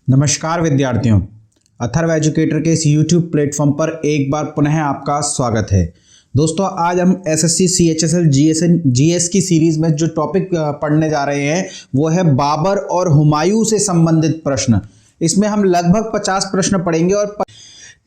नमस्कार विद्यार्थियों, अथर्व एजुकेटर के इस YouTube प्लेटफॉर्म पर एक बार पुनः आपका स्वागत है। दोस्तों, आज हम एसएससी CHSL GS की सीरीज में जो टॉपिक पढ़ने जा रहे हैं वो है बाबर और हुमायूं से संबंधित प्रश्न। इसमें हम लगभग 50 प्रश्न पढ़ेंगे और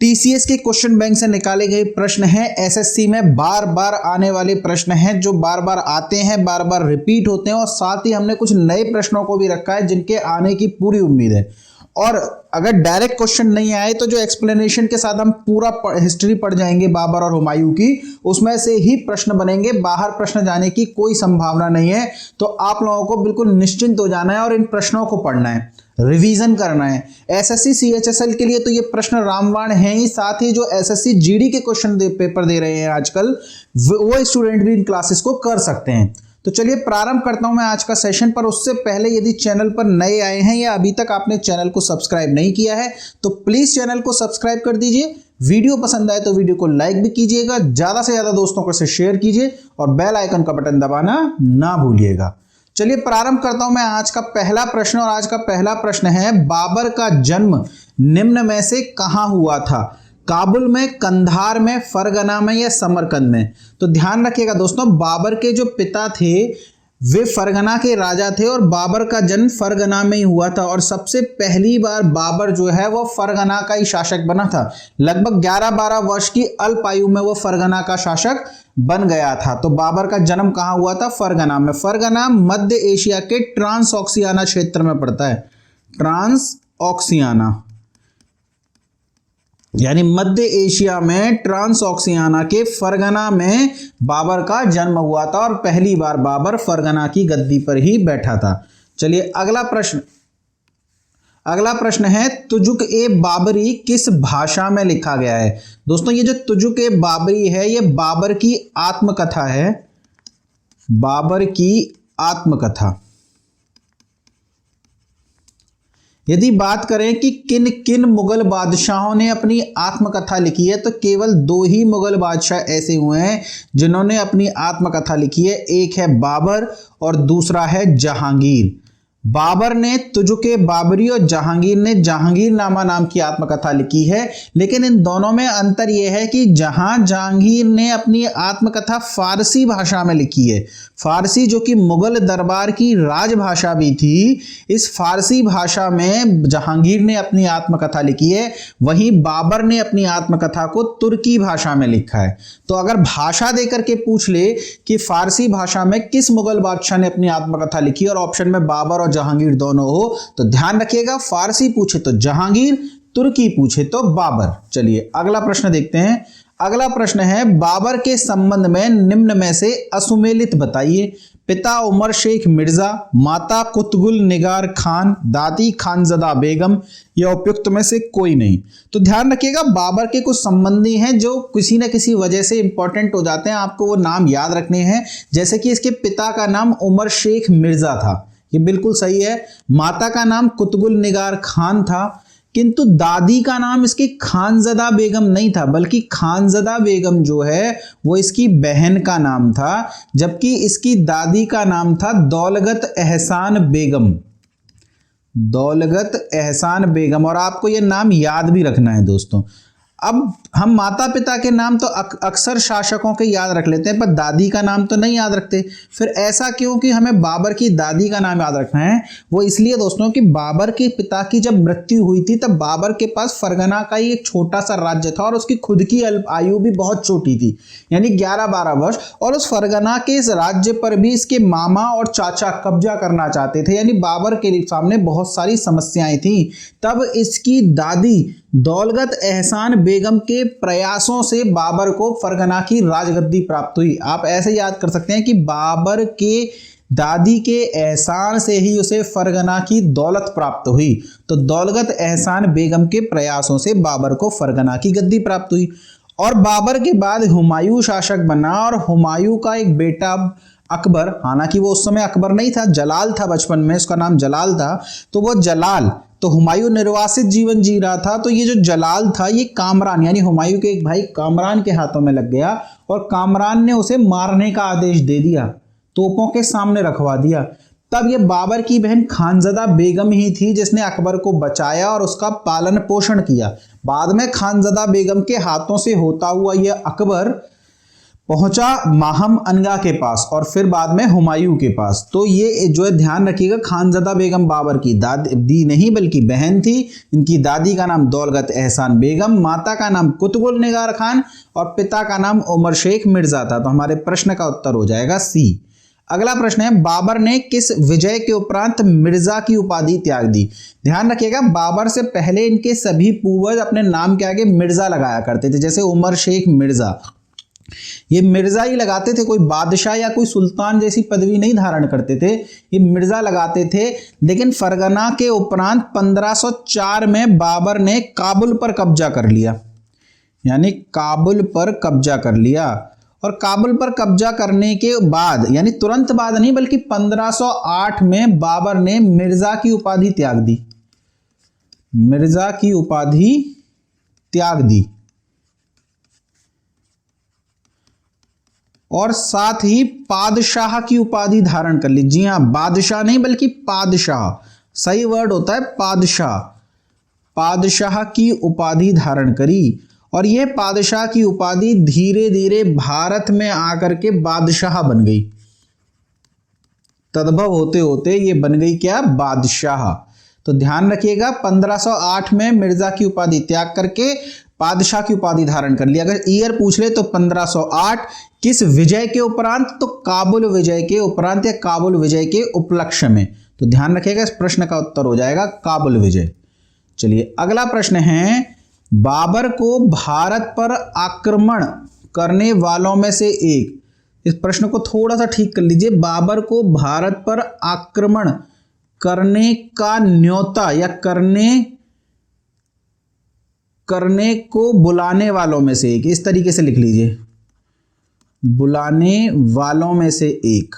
TCS के क्वेश्चन बैंक से निकाले गए प्रश्न हैं। एसएससी में बार बार आने वाले प्रश्न हैं जो बार बार आते हैं, बार बार रिपीट होते हैं और साथ ही हमने कुछ नए प्रश्नों को भी रखा है जिनके आने की पूरी उम्मीद है। और अगर डायरेक्ट क्वेश्चन नहीं आए तो जो एक्सप्लेनेशन के साथ हम पूरा हिस्ट्री पढ़ जाएंगे बाबर और हुमायूं की, उसमें से ही प्रश्न बनेंगे। बाहर प्रश्न जाने की कोई संभावना नहीं है। तो आप लोगों को बिल्कुल निश्चिंत हो जाना है और इन प्रश्नों को पढ़ना है, रिवीजन करना है। एसएससी CHSL के लिए तो ये प्रश्न रामबाण है ही, साथ ही जो एसएससी GD के क्वेश्चन पेपर दे रहे हैं आजकल, वो स्टूडेंट भी इन क्लासेस को कर सकते हैं। तो चलिए प्रारंभ करता हूं मैं आज का सेशन। पर उससे पहले यदि चैनल पर नए आए हैं या अभी तक आपने चैनल को सब्सक्राइब नहीं किया है तो प्लीज चैनल को सब्सक्राइब कर दीजिए। वीडियो पसंद आए तो वीडियो को लाइक भी कीजिएगा, ज्यादा से ज्यादा दोस्तों को से शेयर कीजिए और बेल आइकन का बटन दबाना ना भूलिएगा। चलिए प्रारंभ करता हूं मैं आज का पहला प्रश्न। और आज का पहला प्रश्न है, बाबर का जन्म निम्न में से कहां हुआ था? काबुल में, कंधार में, फरगना में या समरकंद में? तो ध्यान रखिएगा दोस्तों, बाबर के जो पिता थे वे फरगना के राजा थे और बाबर का जन्म फरगना में ही हुआ था। और सबसे पहली बार बाबर जो है वो फरगना का ही शासक बना था। लगभग 11-12 वर्ष की अल्प आयु में वो फरगना का शासक बन गया था। तो बाबर का जन्म कहाँ हुआ था? फरगना में। फरगना मध्य एशिया के ट्रांस ऑक्सियाना क्षेत्र में पड़ता है। ट्रांस ऑक्सियाना यानी मध्य एशिया में ट्रांस ऑक्सियाना के फरगना में बाबर का जन्म हुआ था और पहली बार बाबर फरगना की गद्दी पर ही बैठा था। चलिए अगला प्रश्न है, तुजुक-ए-बाबरी किस भाषा में लिखा गया है? दोस्तों, ये जो तुजुक-ए-बाबरी है ये बाबर की आत्मकथा है। बाबर की आत्मकथा। यदि बात करें कि किन किन मुगल बादशाहों ने अपनी आत्मकथा लिखी है तो केवल 2 ही मुगल बादशाह ऐसे हुए हैं जिन्होंने अपनी आत्मकथा लिखी है। एक है बाबर और दूसरा है जहांगीर। बाबर ने तुजुक-ए-बाबरी और जहांगीर ने जहांगीरनामा नाम की आत्मकथा लिखी है। लेकिन इन दोनों में अंतर यह है कि जहांगीर ने अपनी आत्मकथा फारसी भाषा में लिखी है। फारसी जो कि मुगल दरबार की राजभाषा भी थी, इस फारसी भाषा में जहांगीर ने अपनी आत्मकथा लिखी है। वहीं बाबर ने अपनी आत्मकथा को तुर्की भाषा में लिखा है। तो अगर भाषा देकर के पूछ ले कि फारसी भाषा में किस मुगल बादशाह ने अपनी आत्मकथा लिखी और ऑप्शन में बाबर और जहांगीर दोनों हो तो ध्यान रखिएगा, फारसी पूछे तो जहांगीर, तुर्की पूछे तो बाबर। चलिए अगला प्रश्न देखते हैं। अगला प्रश्न है, बाबर के संबंध में निम्न में से असुमेलित बताइए। पिता उमर शेख मिर्जा, माता कुतुबुल निगार खान, दादी खानजदा बेगम या उपयुक्त में से कोई नहीं। तो ध्यान रखिएगा, बाबर के कुछ संबंधी हैं जो किसी न किसी वजह से इंपॉर्टेंट हो जाते हैं, आपको वो नाम याद रखने हैं। जैसे कि इसके पिता का नाम उमर शेख मिर्जा था, ये बिल्कुल सही है। माता का नाम कुतुबुल निगार खान था, किंतु दादी का नाम इसकी खानजदा बेगम नहीं था, बल्कि खानजदा बेगम जो है वो इसकी बहन का नाम था, जबकि इसकी दादी का नाम था दौलगत एहसान बेगम। दौलगत एहसान बेगम। और आपको ये नाम याद भी रखना है दोस्तों। अब हम माता पिता के नाम तो अक्सर शासकों के याद रख लेते हैं, पर दादी का नाम तो नहीं याद रखते। फिर ऐसा क्यों कि हमें बाबर की दादी का नाम याद रखना है? वो इसलिए दोस्तों कि बाबर के पिता की जब मृत्यु हुई थी तब बाबर के पास फरगना का ही एक छोटा सा राज्य था और उसकी खुद की आयु भी बहुत छोटी थी, यानी 11-12 वर्ष। और उस फरगना के इस राज्य पर भी इसके मामा और चाचा कब्जा करना चाहते थे, यानी बाबर के सामने बहुत सारी समस्याएं थी। तब इसकी दादी दौलगत एहसान बेगम के प्रयासों से बाबर को फरगना की राजगद्दी प्राप्त हुई। आप ऐसे याद कर सकते हैं कि बाबर के दादी के एहसान से ही उसे फरगना की दौलत प्राप्त हुई। तो दौलगत एहसान बेगम के प्रयासों से बाबर को फरगना की गद्दी प्राप्त हुई। और बाबर के बाद हुमायूं शासक बना और हुमायूं का एक बेटा अकबर, हालांकि वो उस समय अकबर नहीं था, जलाल था, बचपन में उसका नाम जलाल था। तो वो जलाल, तो हुमायूं निर्वासित जीवन जी रहा था, तो ये जो जलाल था ये कामरान यानी हुमायूं के एक भाई कामरान के हाथों में लग गया और कामरान ने उसे मारने का आदेश दे दिया, तोपों के सामने रखवा दिया। तब ये बाबर की बहन खानज़दा बेगम ही थी जिसने अकबर को बचाया और उसका पालन पोषण किया। बाद में खानज़दा बेगम के हाथों से होता हुआ यह अकबर पहुंचा माहम अनगा के पास और फिर बाद में हुमायूं के पास। तो ये जो है ध्यान रखिएगा, खानज़दा बेगम बाबर की दादी नहीं बल्कि बहन थी। इनकी दादी का नाम दौलत एहसान बेगम, माता का नाम कुतुबुल निगार खान और पिता का नाम उमर शेख मिर्ज़ा था। तो हमारे प्रश्न का उत्तर हो जाएगा सी। अगला प्रश्न है, बाबर ने किस विजय के उपरांत मिर्ज़ा की उपाधि त्याग दी। ध्यान रखिएगा, बाबर से पहले इनके सभी पूर्वज अपने नाम के आगे मिर्ज़ा लगाया करते थे। जैसे उमर शेख मिर्ज़ा, ये मिर्ज़ा ही लगाते थे, कोई बादशाह या कोई सुल्तान जैसी पदवी नहीं धारण करते थे, ये मिर्ज़ा लगाते थे। लेकिन फरगना के उपरांत 1504 में बाबर ने काबुल पर कब्जा कर लिया, यानी काबुल पर कब्जा कर लिया। और काबुल पर कब्जा करने के बाद, यानी तुरंत बाद नहीं बल्कि 1508 में बाबर ने मिर्ज़ा की उपाधि त्याग दी, मिर्ज़ा की उपाधि त्याग दी और साथ ही पादशाह की उपाधि धारण कर ली। जी हां, बादशाह नहीं बल्कि पादशाह, सही वर्ड होता है पादशाह। पादशाह की उपाधि धारण करी और यह पादशाह की उपाधि धीरे धीरे भारत में आकर के बादशाह बन गई। तद्भव होते होते ये बन गई क्या, बादशाह। तो ध्यान रखिएगा, 1508 में मिर्ज़ा की उपाधि त्याग करके पादशाह की उपाधि धारण कर लिया। अगर ईयर पूछ ले तो 1508, किस विजय के उपरांत, तो काबुल विजय के उपरांत या काबुल विजय के उपलक्ष्य में। तो ध्यान रखिएगा, इस प्रश्न का उत्तर हो जाएगा काबुल विजय। चलिए अगला प्रश्न है, बाबर को भारत पर आक्रमण करने वालों में से एक, इस प्रश्न को थोड़ा सा ठीक कर लीजिए, बाबर को भारत पर आक्रमण करने का न्योता या करने को बुलाने वालों में से एक, इस तरीके से लिख लीजिए, बुलाने वालों में से एक।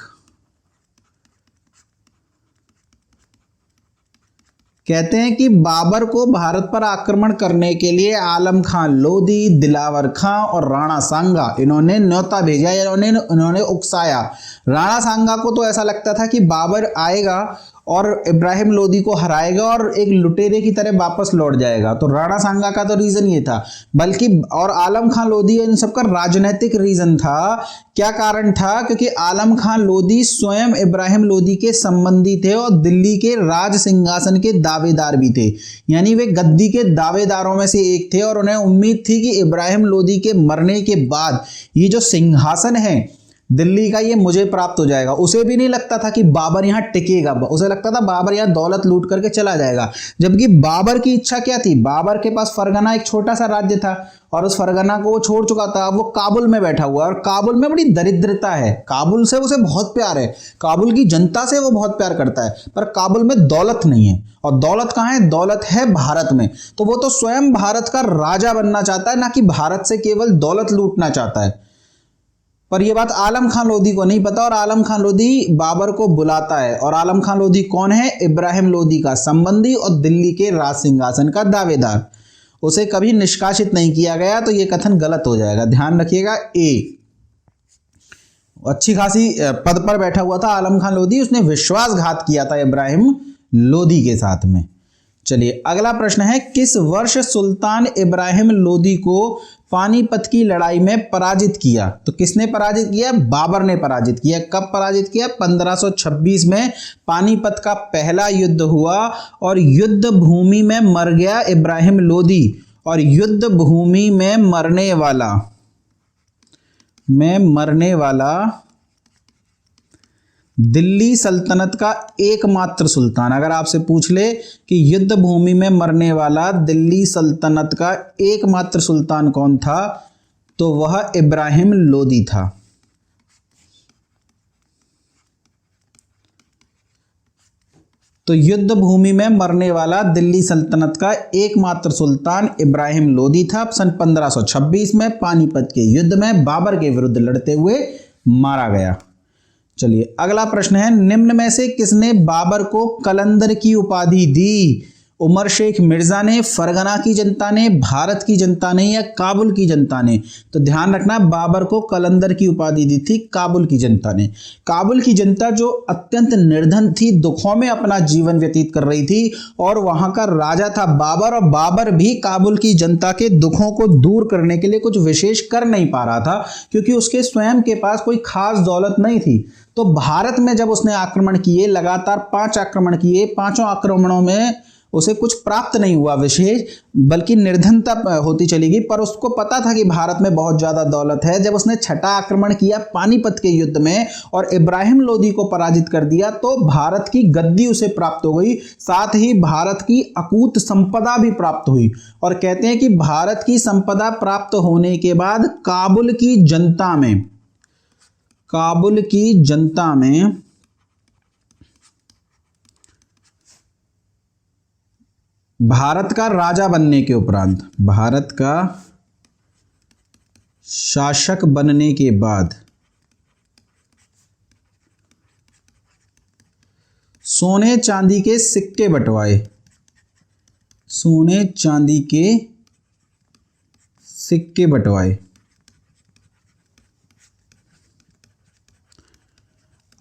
कहते हैं कि बाबर को भारत पर आक्रमण करने के लिए आलम खान लोधी, दिलावर खां और राणा सांगा, इन्होंने न्योता भेजा या इन्होंने उकसाया। राणा सांगा को तो ऐसा लगता था कि बाबर आएगा और इब्राहिम लोधी को हराएगा और एक लुटेरे की तरह वापस लौट जाएगा। तो राणा सांगा का तो रीजन ये था, बल्कि और आलम खान लोधी, इन सबका राजनीतिक रीजन था। क्या कारण था, क्योंकि आलम खान लोधी स्वयं इब्राहिम लोधी के संबंधी थे और दिल्ली के राज सिंहासन के दावेदार भी थे, यानी वे गद्दी के दावेदारों में से एक थे और उन्हें उम्मीद थी कि इब्राहिम लोधी के मरने के बाद ये जो सिंहासन है दिल्ली का, ये मुझे प्राप्त हो जाएगा। उसे भी नहीं लगता था कि बाबर यहाँ टिकेगा, उसे लगता था बाबर यहाँ दौलत लूट करके चला जाएगा। जबकि बाबर की इच्छा क्या थी, बाबर के पास फरगना एक छोटा सा राज्य था और उस फरगना को वो छोड़ चुका था, वो काबुल में बैठा हुआ है और काबुल में बड़ी दरिद्रता है। काबुल से उसे बहुत प्यार है, काबुल की जनता से वो बहुत प्यार करता है, पर काबुल में दौलत नहीं है। और दौलत कहाँ है, दौलत है भारत में। तो वो तो स्वयं भारत का राजा बनना चाहता है, ना कि भारत से केवल दौलत लूटना चाहता है। पर यह बात आलम खान लोधी को नहीं पता और आलम खान लोधी बाबर को बुलाता है। और आलम खान लोधी कौन है, इब्राहिम लोधी का संबंधी और दिल्ली के राज सिंहासन का दावेदार। उसे कभी निष्कासित नहीं किया गया, तो यह कथन गलत हो जाएगा। ध्यान रखिएगा, ए अच्छी खासी पद पर बैठा हुआ था आलम खान लोधी, उसने विश्वासघात किया था इब्राहिम लोधी के साथ में। चलिए अगला प्रश्न है, किस वर्ष सुल्तान इब्राहिम लोधी को पानीपत की लड़ाई में पराजित किया। तो किसने पराजित किया, बाबर ने पराजित किया। कब पराजित किया, 1526 में पानीपत का पहला युद्ध हुआ और युद्ध भूमि में मर गया इब्राहिम लोधी। और युद्ध भूमि में मरने वाला दिल्ली सल्तनत का एकमात्र सुल्तान, अगर आपसे पूछ ले कि युद्ध भूमि में मरने वाला दिल्ली सल्तनत का एकमात्र सुल्तान कौन था, तो वह इब्राहिम लोधी था। तो युद्ध भूमि में मरने वाला दिल्ली सल्तनत का एकमात्र सुल्तान इब्राहिम लोधी था। सन 1526 में पानीपत के युद्ध में बाबर के विरुद्ध लड़ते हुए मारा गया। चलिए अगला प्रश्न है, निम्न में से किसने बाबर को कलंदर की उपाधि दी। उमर शेख मिर्जा ने, फरगना की जनता ने, भारत की जनता ने या काबुल की जनता ने? तो ध्यान रखना, बाबर को कलंदर की उपाधि दी थी काबुल की जनता ने। काबुल की जनता जो अत्यंत निर्धन थी, दुखों में अपना जीवन व्यतीत कर रही थी, और वहां का राजा था बाबर, और बाबर भी काबुल की जनता के दुखों को दूर करने के लिए कुछ विशेष कर नहीं पा रहा था, क्योंकि उसके स्वयं के पास कोई खास दौलत नहीं थी। तो भारत में जब उसने आक्रमण किए, लगातार 5 आक्रमण किए, 5 आक्रमणों में उसे कुछ प्राप्त नहीं हुआ विशेष, बल्कि निर्धनता होती चली गई। पर उसको पता था कि भारत में बहुत ज्यादा दौलत है। जब उसने छठा आक्रमण किया पानीपत के युद्ध में और इब्राहिम लोदी को पराजित कर दिया, तो भारत की गद्दी उसे प्राप्त हो गई, साथ ही भारत की अकूत संपदा भी प्राप्त हुई। और कहते हैं कि भारत की संपदा प्राप्त होने के बाद काबुल की जनता में भारत का राजा बनने के उपरांत, भारत का शासक बनने के बाद सोने चांदी के सिक्के बंटवाए, सोने चांदी के सिक्के बंटवाए।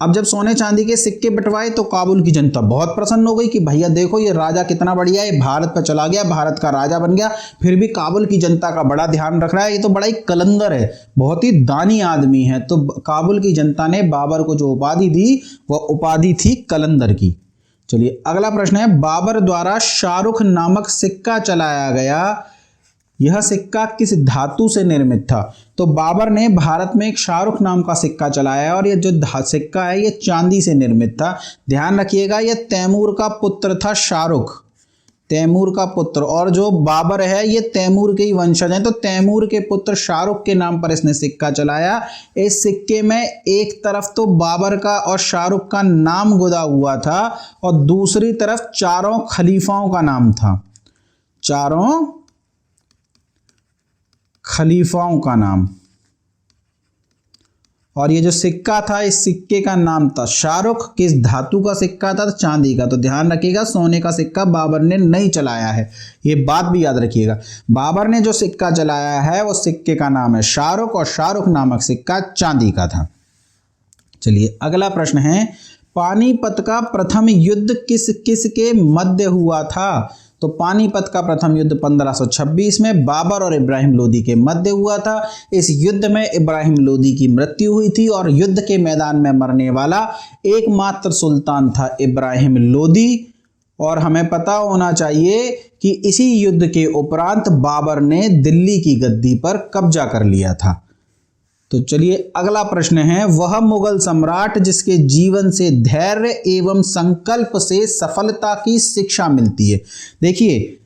अब जब सोने चांदी के सिक्के बंटवाए तो काबुल की जनता बहुत प्रसन्न हो गई कि भैया देखो ये राजा कितना बढ़िया है, भारत पर चला गया, भारत का राजा बन गया। फिर भी काबुल की जनता का बड़ा ध्यान रख रहा है, ये तो बड़ा ही कलंदर है, बहुत ही दानी आदमी है। तो काबुल की जनता ने बाबर को जो उपाधि दी वह उपाधि थी कलंदर की। चलिए अगला प्रश्न है, बाबर द्वारा शाहरुख नामक सिक्का चलाया गया, यह सिक्का किस धातु से निर्मित था? तो बाबर ने भारत में एक शाहरुख नाम का सिक्का चलाया और यह जो सिक्का है ये चांदी से निर्मित था। ध्यान रखिएगा, यह तैमूर का पुत्र था शाहरुख, तैमूर का पुत्र, और जो बाबर है ये तैमूर के ही वंशज हैं। तो तैमूर के पुत्र शाहरुख के नाम पर इसने सिक्का चलाया। इस सिक्के में एक तरफ तो बाबर का और शाहरुख का नाम गुदा हुआ था और दूसरी तरफ चारों खलीफाओं का नाम था, चारों खलीफाओं का नाम। और ये जो सिक्का था, इस सिक्के का नाम था शाहरुख। किस धातु का सिक्का था? चांदी का। तो ध्यान रखिएगा, सोने का सिक्का बाबर ने नहीं चलाया है, ये बात भी याद रखिएगा। बाबर ने जो सिक्का चलाया है वो सिक्के का नाम है शाहरुख, और शाहरुख नामक सिक्का चांदी का था। चलिए अगला प्रश्न है, पानीपत का प्रथम युद्ध किस किस के मध्य हुआ था? तो पानीपत का प्रथम युद्ध 1526 में बाबर और इब्राहिम लोदी के मध्य हुआ था। इस युद्ध में इब्राहिम लोदी की मृत्यु हुई थी और युद्ध के मैदान में मरने वाला एकमात्र सुल्तान था इब्राहिम लोदी। और हमें पता होना चाहिए कि इसी युद्ध के उपरांत बाबर ने दिल्ली की गद्दी पर कब्जा कर लिया था। तो चलिए अगला प्रश्न है, वह मुगल सम्राट जिसके जीवन से धैर्य एवं संकल्प से सफलता की शिक्षा मिलती है। देखिए,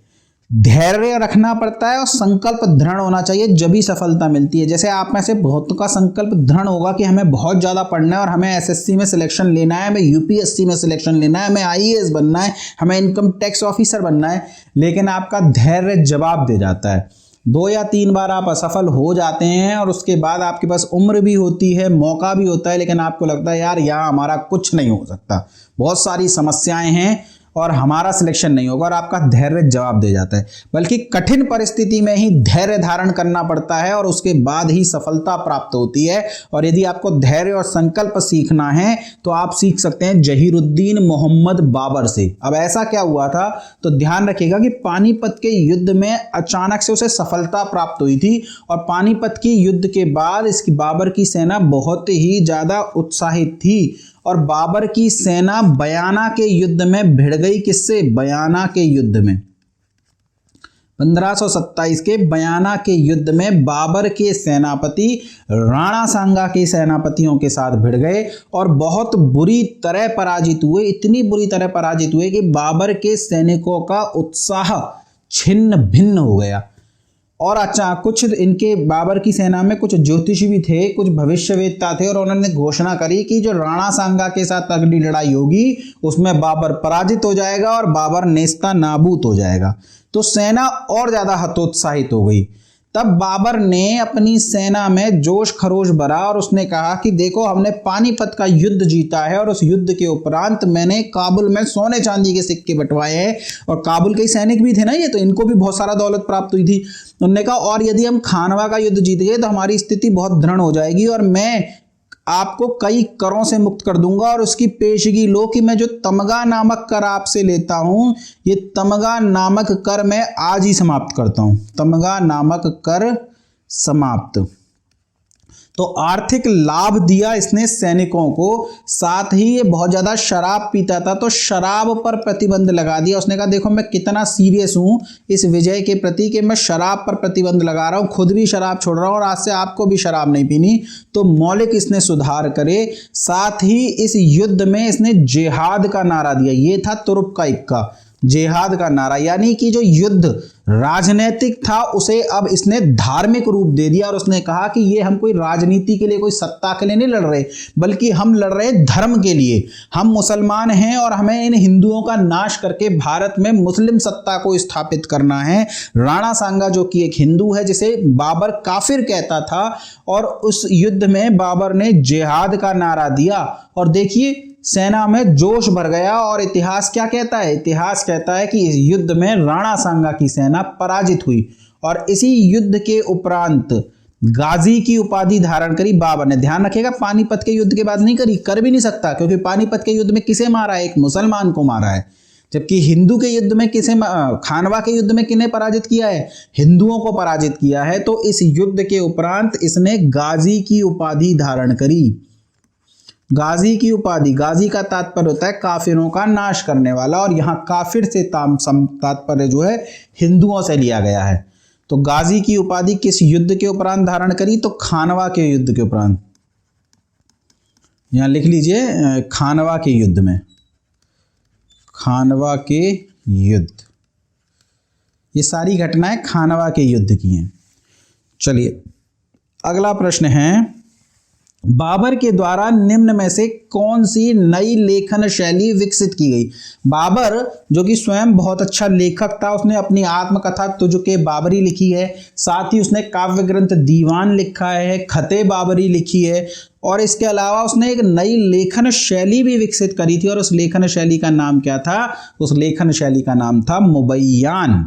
धैर्य रखना पड़ता है और संकल्प दृढ़ होना चाहिए, जब भी सफलता मिलती है। जैसे आप में से बहुतों का संकल्प दृढ़ होगा कि हमें बहुत ज़्यादा पढ़ना है और हमें एसएससी में सिलेक्शन लेना है, हमें यूपीएससी में सिलेक्शन लेना है, हमें आईएएस बनना है, हमें इनकम टैक्स ऑफिसर बनना है, लेकिन आपका धैर्य जवाब दे जाता है। 2 या 3 बार आप असफल हो जाते हैं और उसके बाद आपके पास उम्र भी होती है, मौका भी होता है, लेकिन आपको लगता है यार यहाँ हमारा कुछ नहीं हो सकता, बहुत सारी समस्याएं हैं और हमारा सिलेक्शन नहीं होगा, और आपका धैर्य जवाब दे जाता है। बल्कि कठिन परिस्थिति में ही धैर्य धारण करना पड़ता है और उसके बाद ही सफलता प्राप्त होती है। और यदि आपको धैर्य और संकल्प सीखना है तो आप सीख सकते हैं जहीरुद्दीन मोहम्मद बाबर से। अब ऐसा क्या हुआ था, तो ध्यान रखिएगा कि पानीपत के युद्ध में अचानक से उसे सफलता प्राप्त हुई थी और पानीपत की युद्ध के बाद इसकी बाबर की सेना बहुत ही ज्यादा उत्साहित थी और बाबर की सेना बयाना के युद्ध में भिड़ गई। किससे? बयाना के युद्ध में। 1527 के बयाना के युद्ध में बाबर के सेनापति राणा सांगा के सेनापतियों के साथ भिड़ गए और बहुत बुरी तरह पराजित हुए। इतनी बुरी तरह पराजित हुए कि बाबर के सैनिकों का उत्साह छिन्न भिन्न हो गया। और अच्छा, कुछ इनके बाबर की सेना में कुछ ज्योतिषी भी थे, कुछ भविष्यवेत्ता थे, और उन्होंने घोषणा करी कि जो राणा सांगा के साथ अगली लड़ाई होगी उसमें बाबर पराजित हो जाएगा और बाबर नेस्ता नाबूद हो जाएगा। तो सेना और ज्यादा हतोत्साहित हो गई। तब बाबर ने अपनी सेना में जोश खरोश भरा और उसने कहा कि देखो, हमने पानीपत का युद्ध जीता है और उस युद्ध के उपरांत मैंने काबुल में सोने चांदी के सिक्के बंटवाए हैं, और काबुल के सैनिक भी थे ना ये, तो इनको भी बहुत सारा दौलत प्राप्त हुई थी। उन्होंने कहा और यदि हम खानवा का युद्ध जीत गए तो हमारी स्थिति बहुत दृढ़ हो जाएगी और मैं आपको कई करों से मुक्त कर दूंगा, और उसकी पेशगी लो कि मैं जो तमगा नामक कर आपसे लेता हूं, ये तमगा नामक कर मैं आज ही समाप्त करता हूं। तमगा नामक कर समाप्त। तो आर्थिक लाभ दिया इसने सैनिकों को, साथ ही ये बहुत ज़्यादा शराब पीता था तो शराब पर प्रतिबंध लगा दिया। उसने कहा देखो, मैं कितना सीरियस हूँ इस विजय के प्रति कि मैं शराब पर प्रतिबंध लगा रहा हूँ, खुद भी शराब छोड़ रहा हूँ और आज से आपको भी शराब नहीं पीनी। तो मौलिक इसने सुधार करे। साथ ही इस युद्ध में इसने जिहाद का नारा दिया। ये था तुरुप का इक्का, जिहाद का नारा, यानी कि जो युद्ध राजनीतिक था उसे अब इसने धार्मिक रूप दे दिया। और उसने कहा कि ये हम कोई राजनीति के लिए, कोई सत्ता के लिए नहीं लड़ रहे, बल्कि हम लड़ रहे धर्म के लिए। हम मुसलमान हैं और हमें इन हिंदुओं का नाश करके भारत में मुस्लिम सत्ता को स्थापित करना है। राणा सांगा जो कि एक हिंदू है जिसे बाबर काफिर कहता था, और उस युद्ध में बाबर ने जिहाद का नारा दिया। और देखिए, सेना में जोश भर गया। और इतिहास क्या कहता है? इतिहास कहता है कि इस युद्ध में राणा सांगा की सेना पराजित हुई, और इसी युद्ध के उपरांत गाजी की उपाधि धारण करी बाबर ने। ध्यान रखिएगा, पानीपत के युद्ध के बाद नहीं करी, कर भी नहीं सकता, क्योंकि पानीपत के युद्ध में किसे मारा है? एक मुसलमान को मारा है। जबकि हिंदू के युद्ध में किसे, खानवा के युद्ध में किन्हें पराजित किया है? हिंदुओं को पराजित किया है। तो इस युद्ध के उपरांत इसने गाजी की उपाधि धारण करी। गाजी की उपाधि, गाजी का तात्पर्य होता है काफिरों का नाश करने वाला, और यहाँ काफिर से तात्पर्य जो है हिंदुओं से लिया गया है। तो गाजी की उपाधि किस युद्ध के उपरांत धारण करी? तो खानवा के युद्ध के उपरांत। यहाँ लिख लीजिए, खानवा के युद्ध में, खानवा के युद्ध, ये सारी घटनाएं खानवा के युद्ध की हैं। चलिए, अगला प्रश्न है, बाबर के द्वारा निम्न में से कौन सी नई लेखन शैली विकसित की गई? बाबर जो कि स्वयं बहुत अच्छा लेखक था, उसने अपनी आत्मकथा तुझके बाबरी लिखी है, साथ ही उसने काव्य ग्रंथ दीवान लिखा है, खते बाबरी लिखी है, और इसके अलावा उसने एक नई लेखन शैली भी विकसित करी थी। और उस लेखन शैली का नाम क्या था? उस लेखन शैली का नाम था मुबैयान।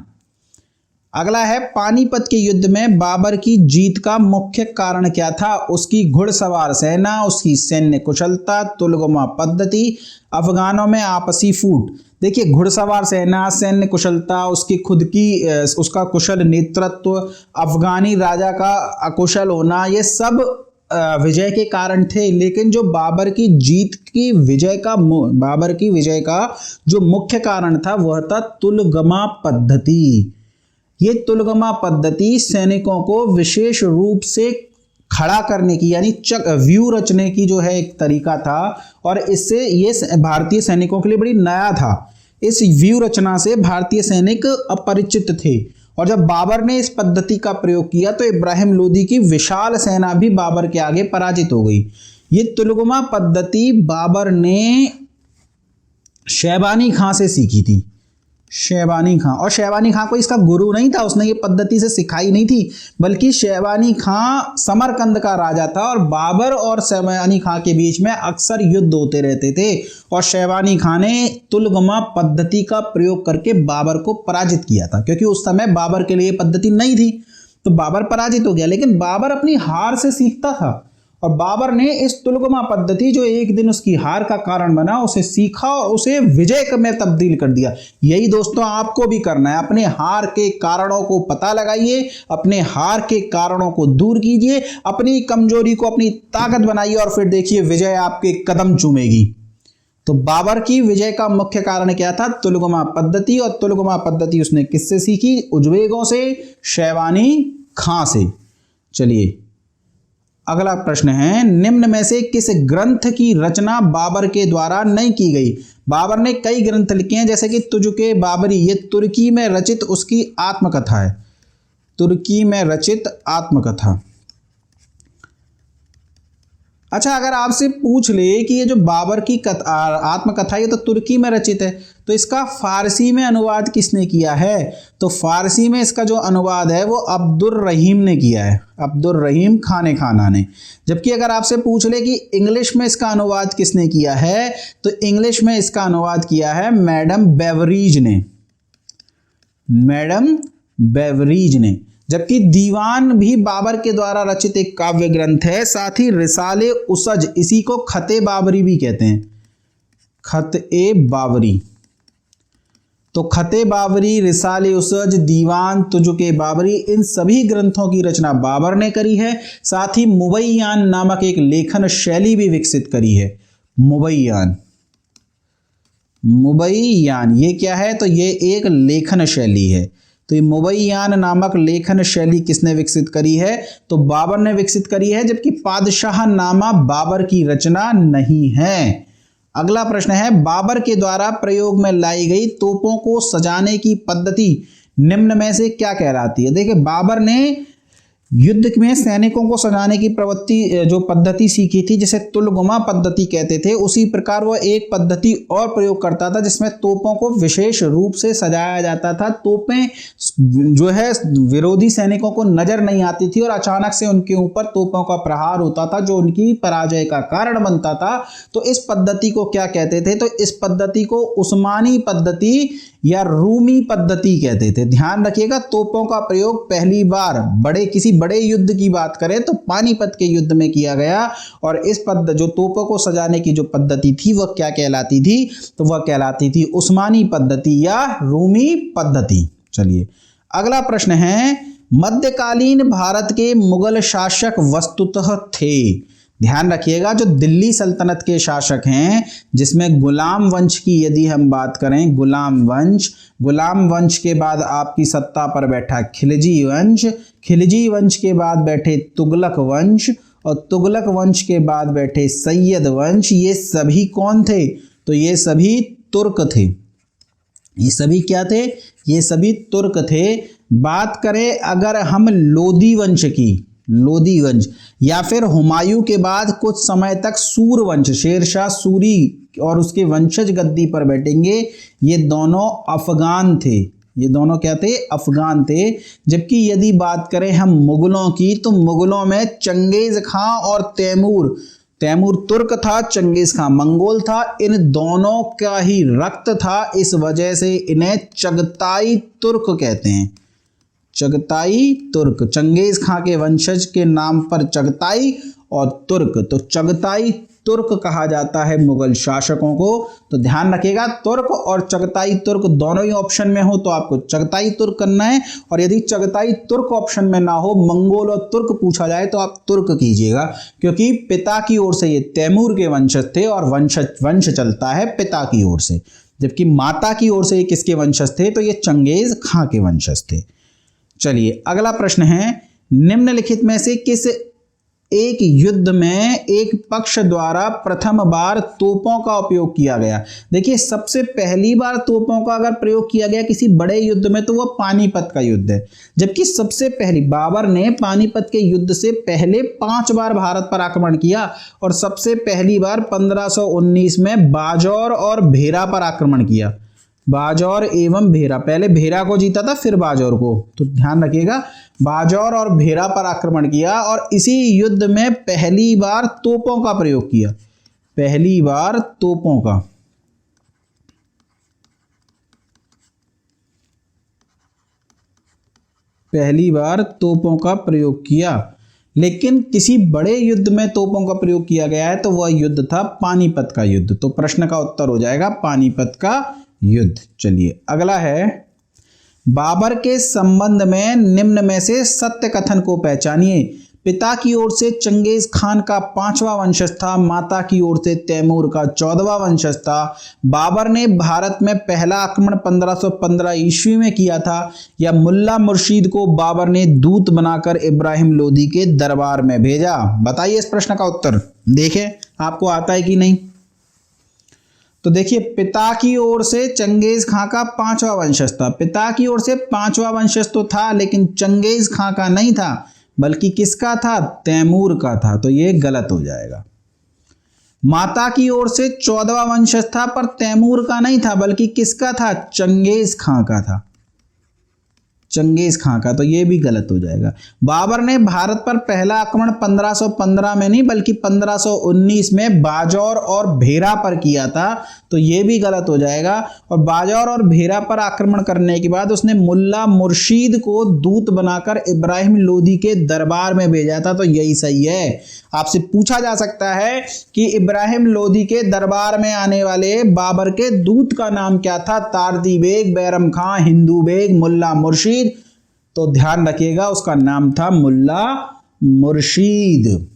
अगला है, पानीपत के युद्ध में बाबर की जीत का मुख्य कारण क्या था? उसकी घुड़सवार सेना, उसकी सैन्य कुशलता, तुलगमा पद्धति, अफगानों में आपसी फूट। देखिए, घुड़सवार सेना, सैन्य कुशलता, उसकी खुद की उसका कुशल नेतृत्व, अफगानी राजा का अकुशल होना, ये सब विजय के कारण थे। लेकिन जो बाबर की विजय का जो मुख्य कारण था वह था तुलगमा पद्धति। ये तुलगमा पद्धति सैनिकों को विशेष रूप से खड़ा करने की, यानी व्यू रचने की जो है एक तरीका था, और इससे ये भारतीय सैनिकों के लिए बड़ी नया था। इस व्यू रचना से भारतीय सैनिक अपरिचित थे, और जब बाबर ने इस पद्धति का प्रयोग किया तो इब्राहिम लोदी की विशाल सेना भी बाबर के आगे पराजित हो गई। ये तुलगमा पद्धति बाबर ने शैबानी खां से सीखी थी। शैबानी खां, और शैबानी खां कोई इसका गुरु नहीं था, उसने ये पद्धति से सिखाई नहीं थी, बल्कि शैबानी खां समरकंद का राजा था, और बाबर और शैबानी खां के बीच में अक्सर युद्ध होते रहते थे, और शैबानी खां ने तुलगमा पद्धति का प्रयोग करके बाबर को पराजित किया था। क्योंकि उस समय बाबर के लिए पद्धति नहीं थी, तो बाबर पराजित हो गया। लेकिन बाबर अपनी हार से सीखता था, और बाबर ने इस तुलगमा पद्धति जो एक दिन उसकी हार का कारण बना, उसे सीखा और उसे विजय में तब्दील कर दिया। यही दोस्तों आपको भी करना है। अपने हार के कारणों को पता लगाइए, अपने हार के कारणों को दूर कीजिए, अपनी कमजोरी को अपनी ताकत बनाइए, और फिर देखिए विजय आपके कदम चूमेगी। तो बाबर की विजय का मुख्य कारण क्या था? तुलगमा पद्धति। और तुलगमा पद्धति उसने किससे सीखी? उज्बेकों से, शैबानी खां से। चलिए, अगला प्रश्न है, निम्न में से किस ग्रंथ की रचना बाबर के द्वारा नहीं की गई? बाबर ने कई ग्रंथ लिखे हैं, जैसे कि तुझके बाबरी, ये तुर्की में रचित उसकी आत्मकथा है। तुर्की में रचित आत्मकथा। अच्छा, अगर आपसे पूछ ले कि ये जो बाबर की आत्मकथा ये तो तुर्की में रचित है, तो इसका फारसी में अनुवाद किसने किया है? तो फारसी में इसका जो अनुवाद है वो अब्दुर रहीम ने किया है, अब्दुर रहीम खाने खाना ने। जबकि अगर आपसे पूछ ले कि इंग्लिश में इसका अनुवाद किसने किया है, तो इंग्लिश में इसका अनुवाद किया है मैडम बेवरीज ने, मैडम बेवरीज ने। जबकि दीवान भी बाबर के द्वारा रचित एक काव्य ग्रंथ है। साथ ही रिसाले उसज, इसी को खते बाबरी भी कहते हैं, खते बाबरी। तो खते बाबरी, रिसाले उसज, दीवान, तुजुके बाबरी, इन सभी ग्रंथों की रचना बाबर ने करी है। साथ ही मुबैयान नामक एक लेखन शैली भी विकसित करी है। मुबैयान, मुबैयान ये क्या है? तो ये एक लेखन शैली है। तो ये मुबैयान नामक लेखन शैली किसने विकसित करी है? तो बाबर ने विकसित करी है। जबकि पादशाह नामा बाबर की रचना नहीं है। अगला प्रश्न है, बाबर के द्वारा प्रयोग में लाई गई तोपों को सजाने की पद्धति निम्न में से क्या कहलाती है? देखिए, बाबर ने युद्ध में सैनिकों को सजाने की प्रवृत्ति जो पद्धति सीखी थी, जिसे तुलगुमा पद्धति कहते थे, उसी प्रकार वह एक पद्धति और प्रयोग करता था जिसमें तोपों को विशेष रूप से सजाया जाता था। तोपें जो है विरोधी सैनिकों को नजर नहीं आती थी और अचानक से उनके ऊपर तोपों का प्रहार होता था जो उनकी पराजय का कारण बनता था। तो इस पद्धति को क्या कहते थे? तो इस पद्धति को उस्मानी पद्धति या रूमी पद्धति कहते थे। ध्यान रखिएगा, तोपों का प्रयोग पहली बार किसी बड़े युद्ध की बात करें तो पानीपत के युद्ध में किया गया। और इस जो तोपों को सजाने की जो पद्धति थी वह क्या कहलाती थी? तो वह कहलाती थी उस्मानी पद्धति या रूमी पद्धति। चलिए, अगला प्रश्न है, मध्यकालीन भारत के मुगल शासक वस्तुतः थे। ध्यान रखिएगा, जो दिल्ली सल्तनत के शासक हैं, जिसमें गुलाम वंश की यदि हम बात करें, गुलाम वंश के बाद आपकी सत्ता पर बैठा खिलजी वंश, खिलजी वंश के बाद बैठे तुगलक वंश, और तुगलक वंश के बाद बैठे सैयद वंश। ये सभी कौन थे? तो ये सभी तुर्क थे। ये सभी क्या थे? ये सभी तुर्क थे। बात करें अगर हम लोधी वंश की, लोधी वंश, या फिर हुमायूं के बाद कुछ समय तक सूर वंश, शेरशाह सूरी और उसके वंशज गद्दी पर बैठेंगे, ये दोनों अफगान थे। ये दोनों क्या थे? अफगान थे। जबकि यदि बात करें हम मुगलों की, तो मुगलों में चंगेज खां और तैमूर, तैमूर तुर्क था, चंगेज खां मंगोल था। इन दोनों का ही रक्त था, इस वजह से इन्हें चगताई तुर्क कहते हैं। चगताई तुर्क, चंगेज खां के वंशज के नाम पर चगताई और तुर्क, तो चगताई तुर्क कहा जाता है मुगल शासकों को। तो ध्यान रखिएगा, तुर्क और चगताई तुर्क दोनों ही ऑप्शन में हो तो आपको चगताई तुर्क करना है, और यदि चगताई तुर्क ऑप्शन में ना हो, मंगोल और तुर्क पूछा जाए तो आप तुर्क कीजिएगा, क्योंकि पिता की ओर से ये तैमूर के वंशज थे और वंश चलता है पिता की ओर से। जबकि माता की ओर से ये किसके वंशज थे? तो ये चंगेज खां के वंशज थे। चलिए, अगला प्रश्न है, निम्नलिखित में से किस एक युद्ध में एक पक्ष द्वारा प्रथम बार तोपों का उपयोग किया गया? देखिए, सबसे पहली बार तोपों का अगर प्रयोग किया गया किसी बड़े युद्ध में तो वह पानीपत का युद्ध है। जबकि सबसे पहली बाबर ने पानीपत के युद्ध से पहले 5 बार भारत पर आक्रमण किया, और सबसे पहली बार 1519 में बाजौर और भेरा पर आक्रमण किया। बाजौर एवं भेरा, पहले भेरा को जीता था फिर बाजौर को, तो ध्यान रखिएगा, बाजौर और भेरा पर आक्रमण किया। और इसी युद्ध में पहली बार तोपों का प्रयोग किया, पहली बार तोपों का, पहली बार तोपों का प्रयोग किया। लेकिन किसी बड़े युद्ध में तोपों का प्रयोग किया गया है तो वह युद्ध था पानीपत का युद्ध। तो प्रश्न का उत्तर हो जाएगा पानीपत का युद्ध। चलिए, अगला है, बाबर के संबंध में निम्न में से सत्य कथन को पहचानिए। पिता की ओर से चंगेज खान का 5वां वंशज था, माता की ओर से तैमूर का 14वां वंशज था। बाबर ने भारत में पहला आक्रमण 1515 ईस्वी में किया था, या मुल्ला मुर्शीद को बाबर ने दूत बनाकर इब्राहिम लोदी के दरबार में भेजा? बताइए इस प्रश्न का उत्तर। देखें आपको आता है कि नहीं। तो देखिए, पिता की ओर से चंगेज खां का 5वां वंशज था। पिता की ओर से 5वां वंशज तो था, लेकिन चंगेज खां का नहीं था, बल्कि किसका था? तैमूर का था। तो ये गलत हो जाएगा। माता की ओर से 14वां वंशज था, पर तैमूर का नहीं था बल्कि किसका था? चंगेज खां का था, चंगेज खां का। तो ये भी गलत हो जाएगा। बाबर ने भारत पर पहला आक्रमण 1515 में नहीं बल्कि 1519 में बाजौर और भेरा पर किया था, तो ये भी गलत हो जाएगा। और बाजौर और भेरा पर आक्रमण करने के बाद उसने मुल्ला मुर्शीद को दूत बनाकर इब्राहिम लोदी के दरबार में भेजा था, तो यही सही है। आपसे पूछा जा सकता है कि इब्राहिम लोदी के दरबार में आने वाले बाबर के दूत का नाम क्या था? तारदी बेग, बैरम खां, हिंदू बेग, मुल्ला मुर्शीद। तो ध्यान रखिएगा उसका नाम था मुल्ला मुर्शीद।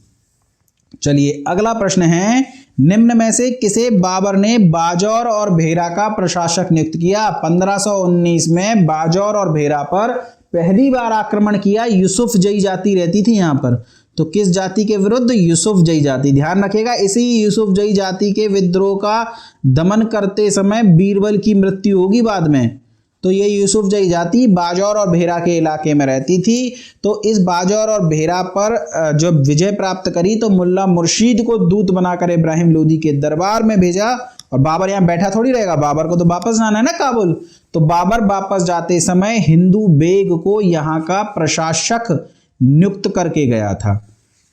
चलिए अगला प्रश्न है, निम्न में से किसे बाबर ने बाजौर और भेरा का प्रशासक नियुक्त किया? 1519 में बाजौर और भेरा पर पहली बार आक्रमण किया। यूसुफ जई जाति रहती थी यहां पर, तो किस जाति के विरुद्ध? यूसुफ जई जाति। ध्यान रखिएगा, इसी यूसुफ जई जाति के विद्रोह का दमन करते समय बीरबल की मृत्यु होगी बाद में। तो ये यूसुफ जई जाति बाजौर और भेरा के इलाके में रहती थी। तो इस बाजौर और भेरा पर जब विजय प्राप्त करी तो मुल्ला मुर्शीद को दूत बनाकर इब्राहिम लोदी के दरबार में भेजा। और बाबर यहाँ बैठा थोड़ी रहेगा, बाबर को तो वापस जाना है ना काबुल। तो बाबर वापस जाते समय हिंदू बेग को यहाँ का प्रशासक नियुक्त करके गया था।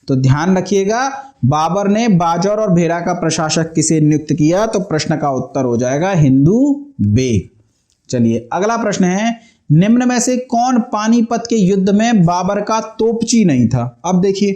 तो ध्यान रखिएगा, बाबर ने बाजौर और भेरा का प्रशासक किसे नियुक्त किया? तो प्रश्न का उत्तर हो जाएगा हिंदू बेग। चलिए अगला प्रश्न है, निम्न में से कौन पानीपत के युद्ध में बाबर का तोपची नहीं था? अब देखिए,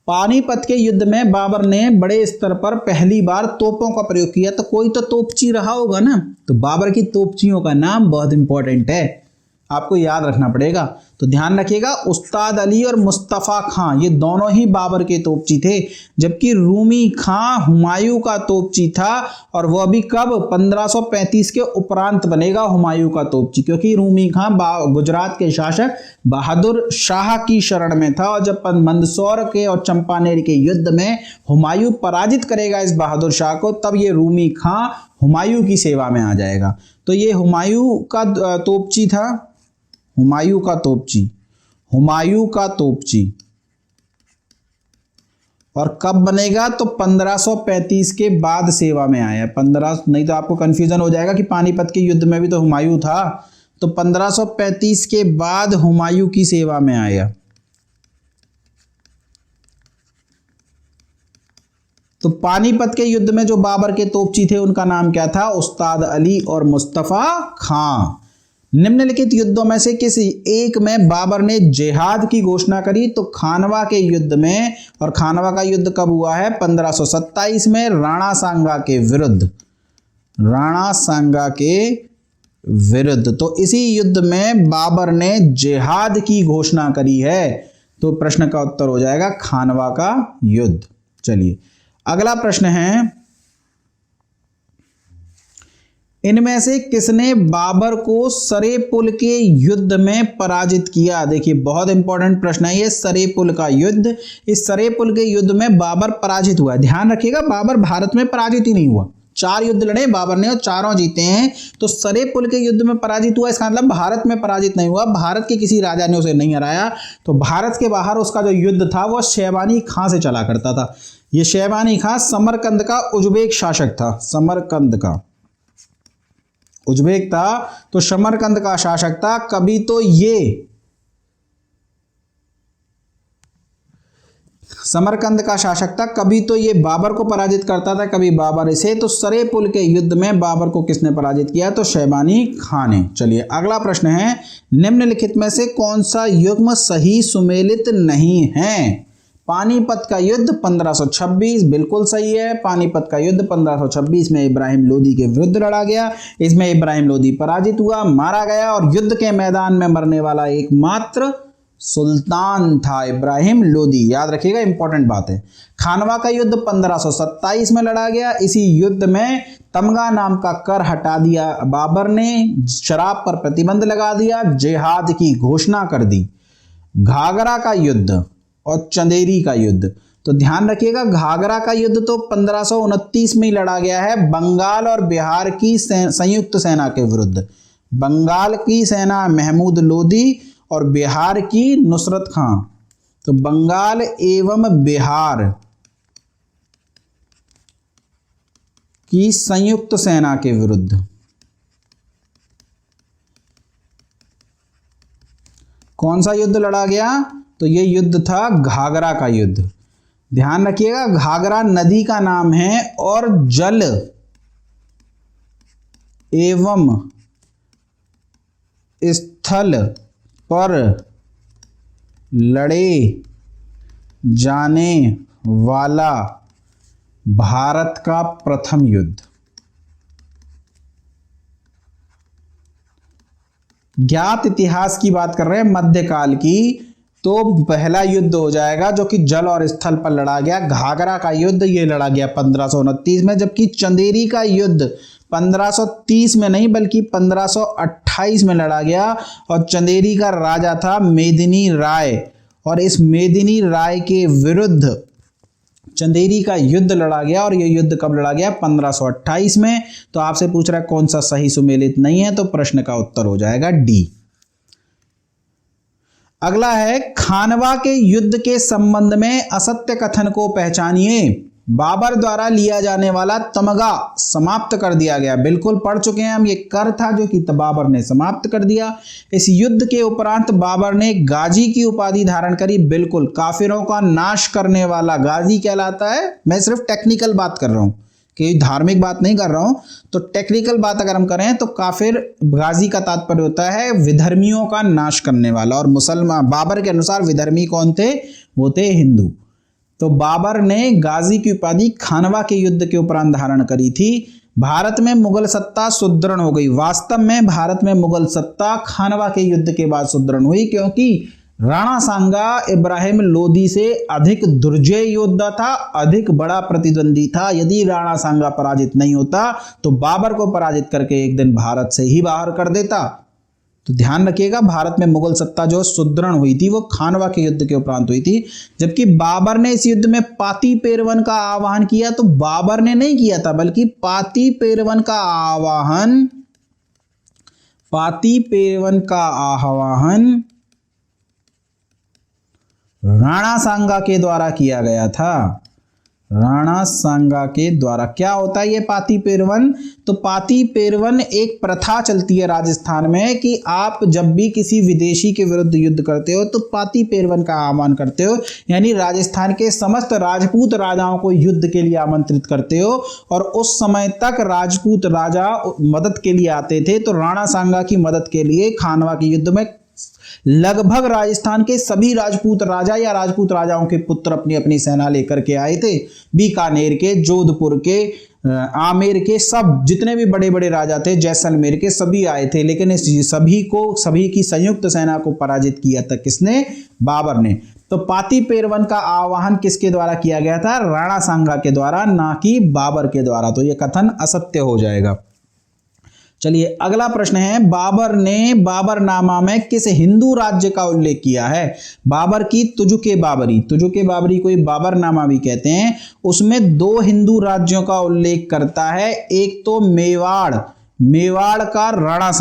पानीपत के युद्ध में बाबर ने बड़े स्तर पर पहली बार तोपों का प्रयोग किया, तो कोई तो तोपची रहा होगा ना। तो बाबर की तोपचियों का नाम बहुत इंपॉर्टेंट है, आपको याद रखना पड़ेगा। तो ध्यान रखिएगा, उस्ताद अली और मुस्तफ़ा खां ये दोनों ही बाबर के तोपची थे, जबकि रूमी खां हुमायूं का तोपची था। और वह भी कब? 1535 के उपरांत बनेगा हुमायूं का तोपची, क्योंकि रूमी खां गुजरात के शासक बहादुर शाह की शरण में था। और जब मंदसौर के और चंपानेर के युद्ध में हुमायूं पराजित करेगा इस बहादुर शाह को, तब ये रूमी खां हुमायूं की सेवा में आ जाएगा। तो ये हुमायूं का तोपची था, हुमायूं का तोपची, हुमायूं का तोपची। और कब बनेगा? तो 1535 के बाद सेवा में आया। 15, नहीं तो आपको कंफ्यूजन हो जाएगा कि पानीपत के युद्ध में भी तो हुमायूं था। तो 1535 के बाद हुमायूं की सेवा में आया। तो पानीपत के युद्ध में जो बाबर के तोपची थे उनका नाम क्या था? उस्ताद अली और मुस्तफ़ा खां। निम्नलिखित युद्धों में से किसी एक में बाबर ने जिहाद की घोषणा करी? तो खानवा के युद्ध में। और खानवा का युद्ध कब हुआ है? 1527 में राणा सांगा के विरुद्ध, राणा सांगा के विरुद्ध। तो इसी युद्ध में बाबर ने जिहाद की घोषणा करी है। तो प्रश्न का उत्तर हो जाएगा खानवा का युद्ध। चलिए अगला प्रश्न है, इनमें से किसने बाबर को सरे पुल के युद्ध में पराजित किया? देखिए बहुत इंपॉर्टेंट प्रश्न है ये, सरे पुल का युद्ध। इस सरे पुल के युद्ध में बाबर पराजित हुआ। ध्यान रखिएगा, बाबर भारत में पराजित ही नहीं हुआ। 4 युद्ध लड़े बाबर ने और चारों जीते हैं। तो सरे पुल के युद्ध में पराजित हुआ, इसका मतलब भारत में पराजित नहीं हुआ, भारत के किसी राजा ने उसे नहीं हराया। तो भारत के बाहर उसका जो युद्ध था वह शैबानी खां से चला करता था। ये शैबानी खां समरकंद का उज्बेक शासक था, समरकंद का उज्बेक था, तो समरकंद का शासक था। कभी तो ये समरकंद का शासक था, कभी तो ये बाबर को पराजित करता था, कभी बाबर इसे। तो सरे पुल के युद्ध में बाबर को किसने पराजित किया? तो शैबानी खां ने। चलिए अगला प्रश्न है, निम्नलिखित में से कौन सा युग्म सही सुमेलित नहीं है? पानीपत का युद्ध 1526 बिल्कुल सही है। पानीपत का युद्ध 1526 में इब्राहिम लोदी के विरुद्ध लड़ा गया। इसमें इब्राहिम लोदी पराजित हुआ, मारा गया और युद्ध के मैदान में मरने वाला एकमात्र सुल्तान था इब्राहिम लोदी। याद रखिएगा, इंपॉर्टेंट बात है। खानवा का युद्ध 1527 में लड़ा गया। इसी युद्ध में तमगा नाम का कर हटा दिया बाबर ने, शराब पर प्रतिबंध लगा दिया, जिहाद की घोषणा कर दी। घाघरा का युद्ध और चंदेरी का युद्ध, तो ध्यान रखिएगा, घाघरा का युद्ध तो 1529 में ही लड़ा गया है बंगाल और बिहार की संयुक्त सेना के विरुद्ध। बंगाल की सेना महमूद लोदी और बिहार की नुसरत खां। तो बंगाल एवं बिहार की संयुक्त सेना के विरुद्ध। कौन सा युद्ध लड़ा गया? तो ये युद्ध था घाघरा का युद्ध। ध्यान रखिएगा, घाघरा नदी का नाम है और जल एवं स्थल पर लड़े जाने वाला भारत का प्रथम युद्ध। ज्ञात इतिहास की बात कर रहे हैं, मध्यकाल की, तो पहला युद्ध हो जाएगा जो कि जल और स्थल पर लड़ा गया। घाघरा का युद्ध ये लड़ा गया 1529 में, जबकि चंदेरी का युद्ध 1530 में नहीं बल्कि 1528 में लड़ा गया। और चंदेरी का राजा था मेदिनी राय, और इस मेदिनी राय के विरुद्ध चंदेरी का युद्ध लड़ा गया। और यह युद्ध कब लड़ा गया? 1528 में। तो आपसे पूछ रहा है कौन सा सही सुमेलित नहीं है, तो प्रश्न का उत्तर हो जाएगा डी। अगला है, खानवा के युद्ध के संबंध में असत्य कथन को पहचानिए। बाबर द्वारा लिया जाने वाला तमगा समाप्त कर दिया गया। बिल्कुल पढ़ चुके हैं हम, ये कर था जो कि बाबर ने समाप्त कर दिया। इस युद्ध के उपरांत बाबर ने गाजी की उपाधि धारण करी। बिल्कुल, काफिरों का नाश करने वाला गाजी कहलाता है। मैं सिर्फ टेक्निकल बात कर रहा हूं, कि धार्मिक बात नहीं कर रहा हूं। तो टेक्निकल बात अगर हम करें तो काफिर, गाजी का तात्पर्य होता है विधर्मियों का नाश करने वाला। और मुसलमान, बाबर के अनुसार विधर्मी कौन थे? वो थे हिंदू। तो बाबर ने गाजी की उपाधि खानवा के युद्ध के उपरांत धारण करी थी। भारत में मुगल सत्ता सुदृढ़ हो गई। वास्तव में भारत में मुगल सत्ता खानवा के युद्ध के बाद सुदृढ़ हुई, क्योंकि राणा सांगा इब्राहिम लोदी से अधिक दुर्जय योद्धा था, अधिक बड़ा प्रतिद्वंदी था। यदि राणा सांगा पराजित नहीं होता तो बाबर को पराजित करके एक दिन भारत से ही बाहर कर देता। तो ध्यान रखिएगा, भारत में मुगल सत्ता जो सुदृढ़ हुई थी वो खानवा के युद्ध के उपरांत हुई थी। जबकि बाबर ने इस युद्ध में पाती पेरवन का आह्वान किया, तो बाबर ने नहीं किया था, बल्कि पाती पेरवन का आह्वान राणा सांगा के द्वारा किया गया था। राणा सांगा के द्वारा। क्या होता है ये पाती पेरवन? तो पाती पेरवन एक प्रथा चलती है राजस्थान में कि आप जब भी किसी विदेशी के विरुद्ध युद्ध करते हो तो पाती पेरवन का आह्वान करते हो, यानी राजस्थान के समस्त राजपूत राजाओं को युद्ध के लिए आमंत्रित करते हो। और उस समय तक राजपूत राजा मदद के लिए आते थे, तो राणा सांगा की मदद के लिए खानवा के युद्ध में लगभग राजस्थान के सभी राजपूत राजा या राजपूत राजाओं के पुत्र अपनी अपनी सेना लेकर के आए थे। बीकानेर के, जोधपुर के, आमेर के, सब जितने भी बड़े बड़े राजा थे, जैसलमेर के, सभी आए थे। लेकिन इस सभी की संयुक्त सेना को पराजित किया था किसने? बाबर ने। तो पाती पेरवन का आह्वान किसके द्वारा किया गया था? राणा सांगा के द्वारा, ना कि बाबर के द्वारा। तो यह कथन असत्य हो जाएगा। चलिए अगला प्रश्न है, बाबर ने बाबरनामा में किस हिंदू राज्य का उल्लेख किया है? बाबर की तुजुके बाबरी को बाबरनामा भी कहते हैं। उसमें दो हिंदू राज्यों का उल्लेख करता है। एक तो मेवाड़ का राणा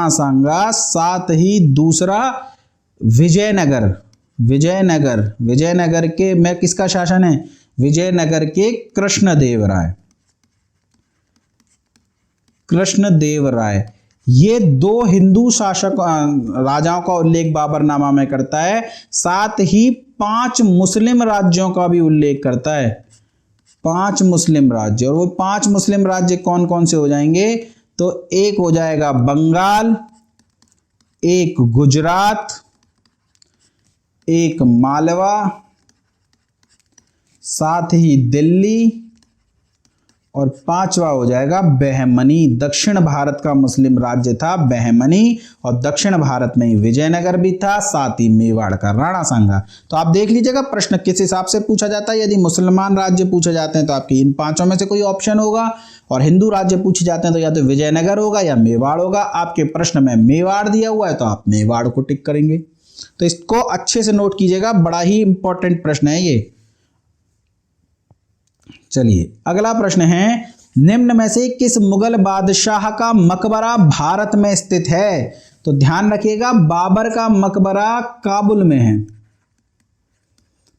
सांगा, साथ ही दूसरा विजयनगर के में किसका शासन है? विजयनगर के कृष्णदेव राय। ये दो हिंदू शासक राजाओं का उल्लेख बाबरनामा में करता है। साथ ही 5 मुस्लिम राज्यों का भी उल्लेख करता है। 5 मुस्लिम राज्य। और वो 5 मुस्लिम राज्य कौन कौन से हो जाएंगे? तो एक हो जाएगा बंगाल, एक गुजरात, एक मालवा, साथ ही दिल्ली, और 5वां हो जाएगा बहमनी। दक्षिण भारत का मुस्लिम राज्य था बहमनी, और दक्षिण भारत में ही विजयनगर भी था, साथ ही मेवाड़ का राणा सांगा। तो आप देख लीजिएगा प्रश्न किस हिसाब से पूछा जाता है। यदि मुसलमान राज्य पूछे जाते हैं तो आपकी इन 5 में से कोई ऑप्शन होगा, और हिंदू राज्य पूछे जाते हैं तो या तो विजयनगर होगा या मेवाड़ होगा। आपके प्रश्न में मेवाड़ दिया हुआ है तो आप मेवाड़ को टिक करेंगे। तो इसको अच्छे से नोट कीजिएगा, बड़ा ही इंपॉर्टेंट प्रश्न है ये। चलिए अगला प्रश्न है, निम्न में से किस मुगल बादशाह का मकबरा भारत में स्थित है? तो ध्यान रखिएगा, बाबर का मकबरा काबुल में है।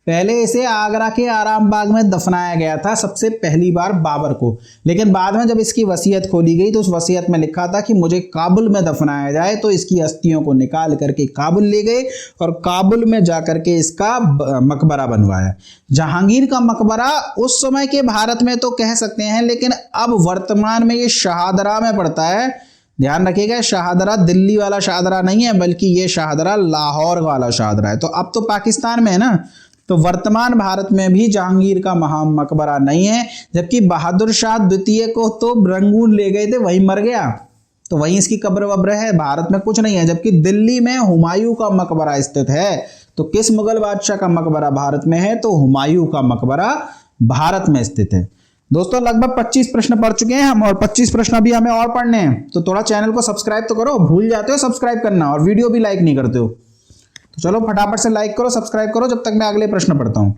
पहले इसे आगरा के आराम बाग में दफनाया गया था सबसे पहली बार बाबर को, लेकिन बाद में जब इसकी वसीयत खोली गई तो उस वसीयत में लिखा था कि मुझे काबुल में दफनाया जाए, तो इसकी अस्थियों को निकाल करके काबुल ले गए और काबुल में जाकर के इसका मकबरा बनवाया। जहांगीर का मकबरा उस समय के भारत में तो कह सकते हैं, लेकिन अब वर्तमान में ये शाहदरा में पड़ता है। ध्यान रखिएगा, शाहदरा दिल्ली वाला शाहदरा नहीं है, बल्कि ये शाहदरा लाहौर वाला शाहदरा है। तो अब तो पाकिस्तान में है ना, तो वर्तमान भारत में भी जहांगीर का महान मकबरा नहीं है। जबकि बहादुर शाह द्वितीय को तो रंगून ले गए थे, वहीं मर गया, तो वहीं इसकी कब्र वब्र है, भारत में कुछ नहीं है। जबकि दिल्ली में हुमायूं का मकबरा स्थित है। तो किस मुगल बादशाह का मकबरा भारत में है? तो हुमायूं का मकबरा भारत में स्थित है। दोस्तों लगभग 25 प्रश्न पढ़ चुके हैं हम, और 25 प्रश्न अभी हमें और पढ़ने हैं। तो थोड़ा चैनल को सब्सक्राइब तो करो, भूल जाते हो सब्सक्राइब करना, और वीडियो भी लाइक नहीं करते हो। तो चलो फटाफट से लाइक करो, सब्सक्राइब करो, जब तक मैं अगले प्रश्न पढ़ता हूं।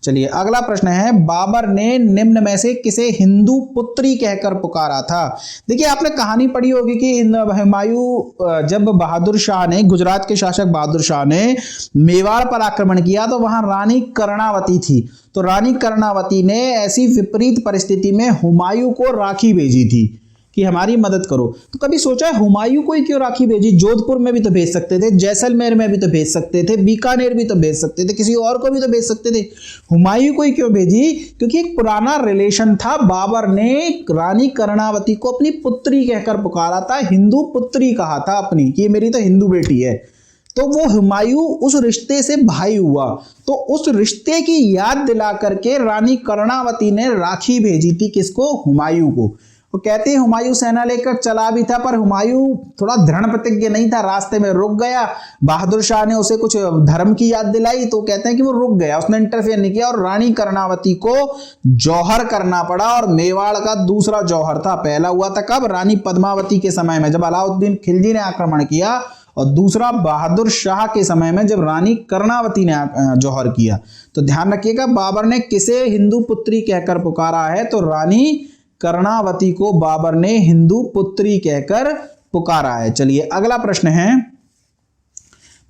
चलिए अगला प्रश्न है, बाबर ने निम्न में से किसे हिंदू पुत्री कहकर पुकारा था? देखिए आपने कहानी पढ़ी होगी कि हुमायूं जब बहादुर शाह ने, गुजरात के शासक बहादुर शाह ने मेवाड़ पर आक्रमण किया तो वहां रानी कर्णावती थी। तो रानी कर्णावती ने ऐसी विपरीत परिस्थिति में हुमायूं को राखी भेजी थी कि हमारी मदद करो। तो कभी सोचा है हुमायूं को ही क्यों राखी भेजी? जोधपुर में भी तो भेज सकते थे, जैसलमेर में भी तो भेज सकते थे, बीकानेर भी तो भेज सकते थे, किसी और को भी तो भेज सकते थे। हुमायूं को ही क्यों भेजी? क्योंकि एक पुराना रिलेशन था। बाबर ने रानी कर्णावती को अपनी पुत्री कहकर पुकारा था, हिंदू पुत्री कहा था अपनी, कि मेरी तो हिंदू बेटी है। तो वो हुमायूं उस रिश्ते से भाई हुआ। तो उस रिश्ते की याद दिला करके रानी कर्णावती ने राखी भेजी थी किसको? हुमायूं को। वो कहते हैं हुमायूं सेना लेकर चला भी था, पर हुमायूं थोड़ा दृढ़ प्रतिज्ञ नहीं था, रास्ते में रुक गया। बहादुर शाह ने उसे कुछ धर्म की याद दिलाई, तो कहते हैं कि वो रुक गया, उसने इंटरफेयर नहीं किया, और रानी कर्णावती को जौहर करना पड़ा। और मेवाड़ का दूसरा जौहर था, पहला हुआ था कब? रानी पद्मावती के समय में, जब अलाउद्दीन खिलजी ने आक्रमण किया, और दूसरा बहादुर शाह के समय में जब रानी कर्णावती ने जौहर किया। तो ध्यान रखिएगा, बाबर ने किसे हिंदू पुत्री कहकर पुकारा है? तो रानी कर्णावती को बाबर ने हिंदू पुत्री कहकर पुकारा है। चलिए अगला प्रश्न है,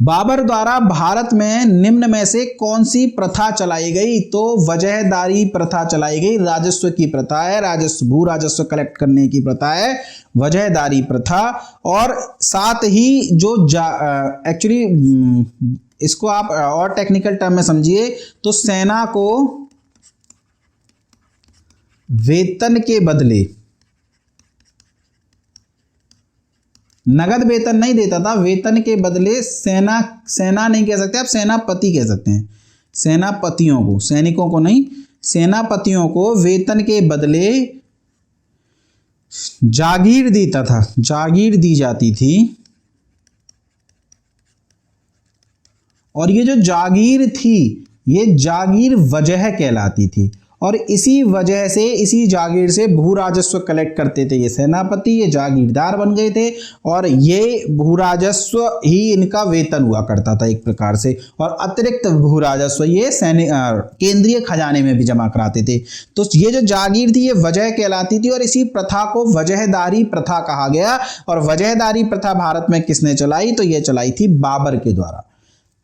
बाबर द्वारा भारत में निम्न में से कौन सी प्रथा चलाई गई? तो वजहदारी प्रथा चलाई गई। राजस्व की प्रथा है, राजस्व, भू राजस्व कलेक्ट करने की प्रथा है वजहदारी प्रथा। और साथ ही जो एक्चुअली इसको आप और टेक्निकल टर्म में समझिए तो सेना को वेतन के बदले, नगद वेतन नहीं देता था, वेतन के बदले सेना नहीं कह सकते आप, सेनापति कह सकते हैं। सेनापतियों को, सैनिकों को नहीं, सेनापतियों को वेतन के बदले जागीर देता था, जागीर दी जाती थी। और ये जो जागीर थी, ये जागीर वजह कहलाती थी। और इसी वजह से, इसी जागीर से भू राजस्व कलेक्ट करते थे ये सेनापति, ये जागीरदार बन गए थे, और ये भू राजस्व ही इनका वेतन हुआ करता था एक प्रकार से। और अतिरिक्त भू राजस्व ये केंद्रीय खजाने में भी जमा कराते थे। तो ये जो जागीर थी ये वजह कहलाती थी, और इसी प्रथा को वजहदारी प्रथा कहा गया। और वजहदारी प्रथा भारत में किसने चलाई? तो ये चलाई थी बाबर के द्वारा।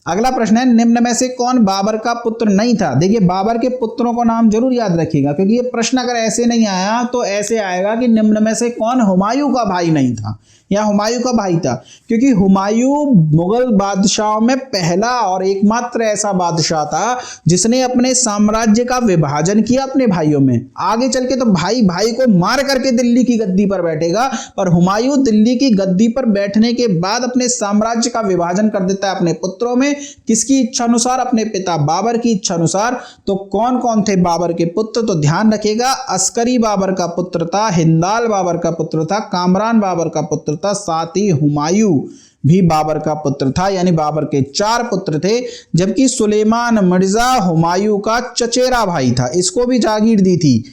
अगला प्रश्न है, निम्न में से कौन बाबर का पुत्र नहीं था? देखिए बाबर के पुत्रों को नाम जरूर याद रखिएगा, क्योंकि ये प्रश्न अगर ऐसे नहीं आया तो ऐसे आएगा कि निम्न में से कौन हुमायूं का भाई नहीं था या हुमायूं का भाई था। क्योंकि हुमायूं मुगल बादशाहों में पहला और एकमात्र ऐसा बादशाह था जिसने अपने साम्राज्य का विभाजन किया अपने भाइयों में। आगे चल के तो भाई भाई को मार करके दिल्ली की गद्दी पर बैठेगा, पर हुमायूं दिल्ली की गद्दी पर बैठने के बाद अपने साम्राज्य का विभाजन कर देता है अपने पुत्रों में। किसकी इच्छा अनुसार? अपने पिता बाबर की इच्छा अनुसार। तो कौन कौन थे बाबर के पुत्र? तो ध्यान रखिएगा, अस्करी बाबर का पुत्र था, हिंदाल बाबर का पुत्र था, कामरान बाबर का पुत्र था, साथ ही हुमायूं भी बाबर का पुत्र था। यानी बाबर के 4 पुत्र थे। जबकि सुलेमान मिर्जा हुमायूं का चचेरा भाई था, इसको भी जागीर दी थी,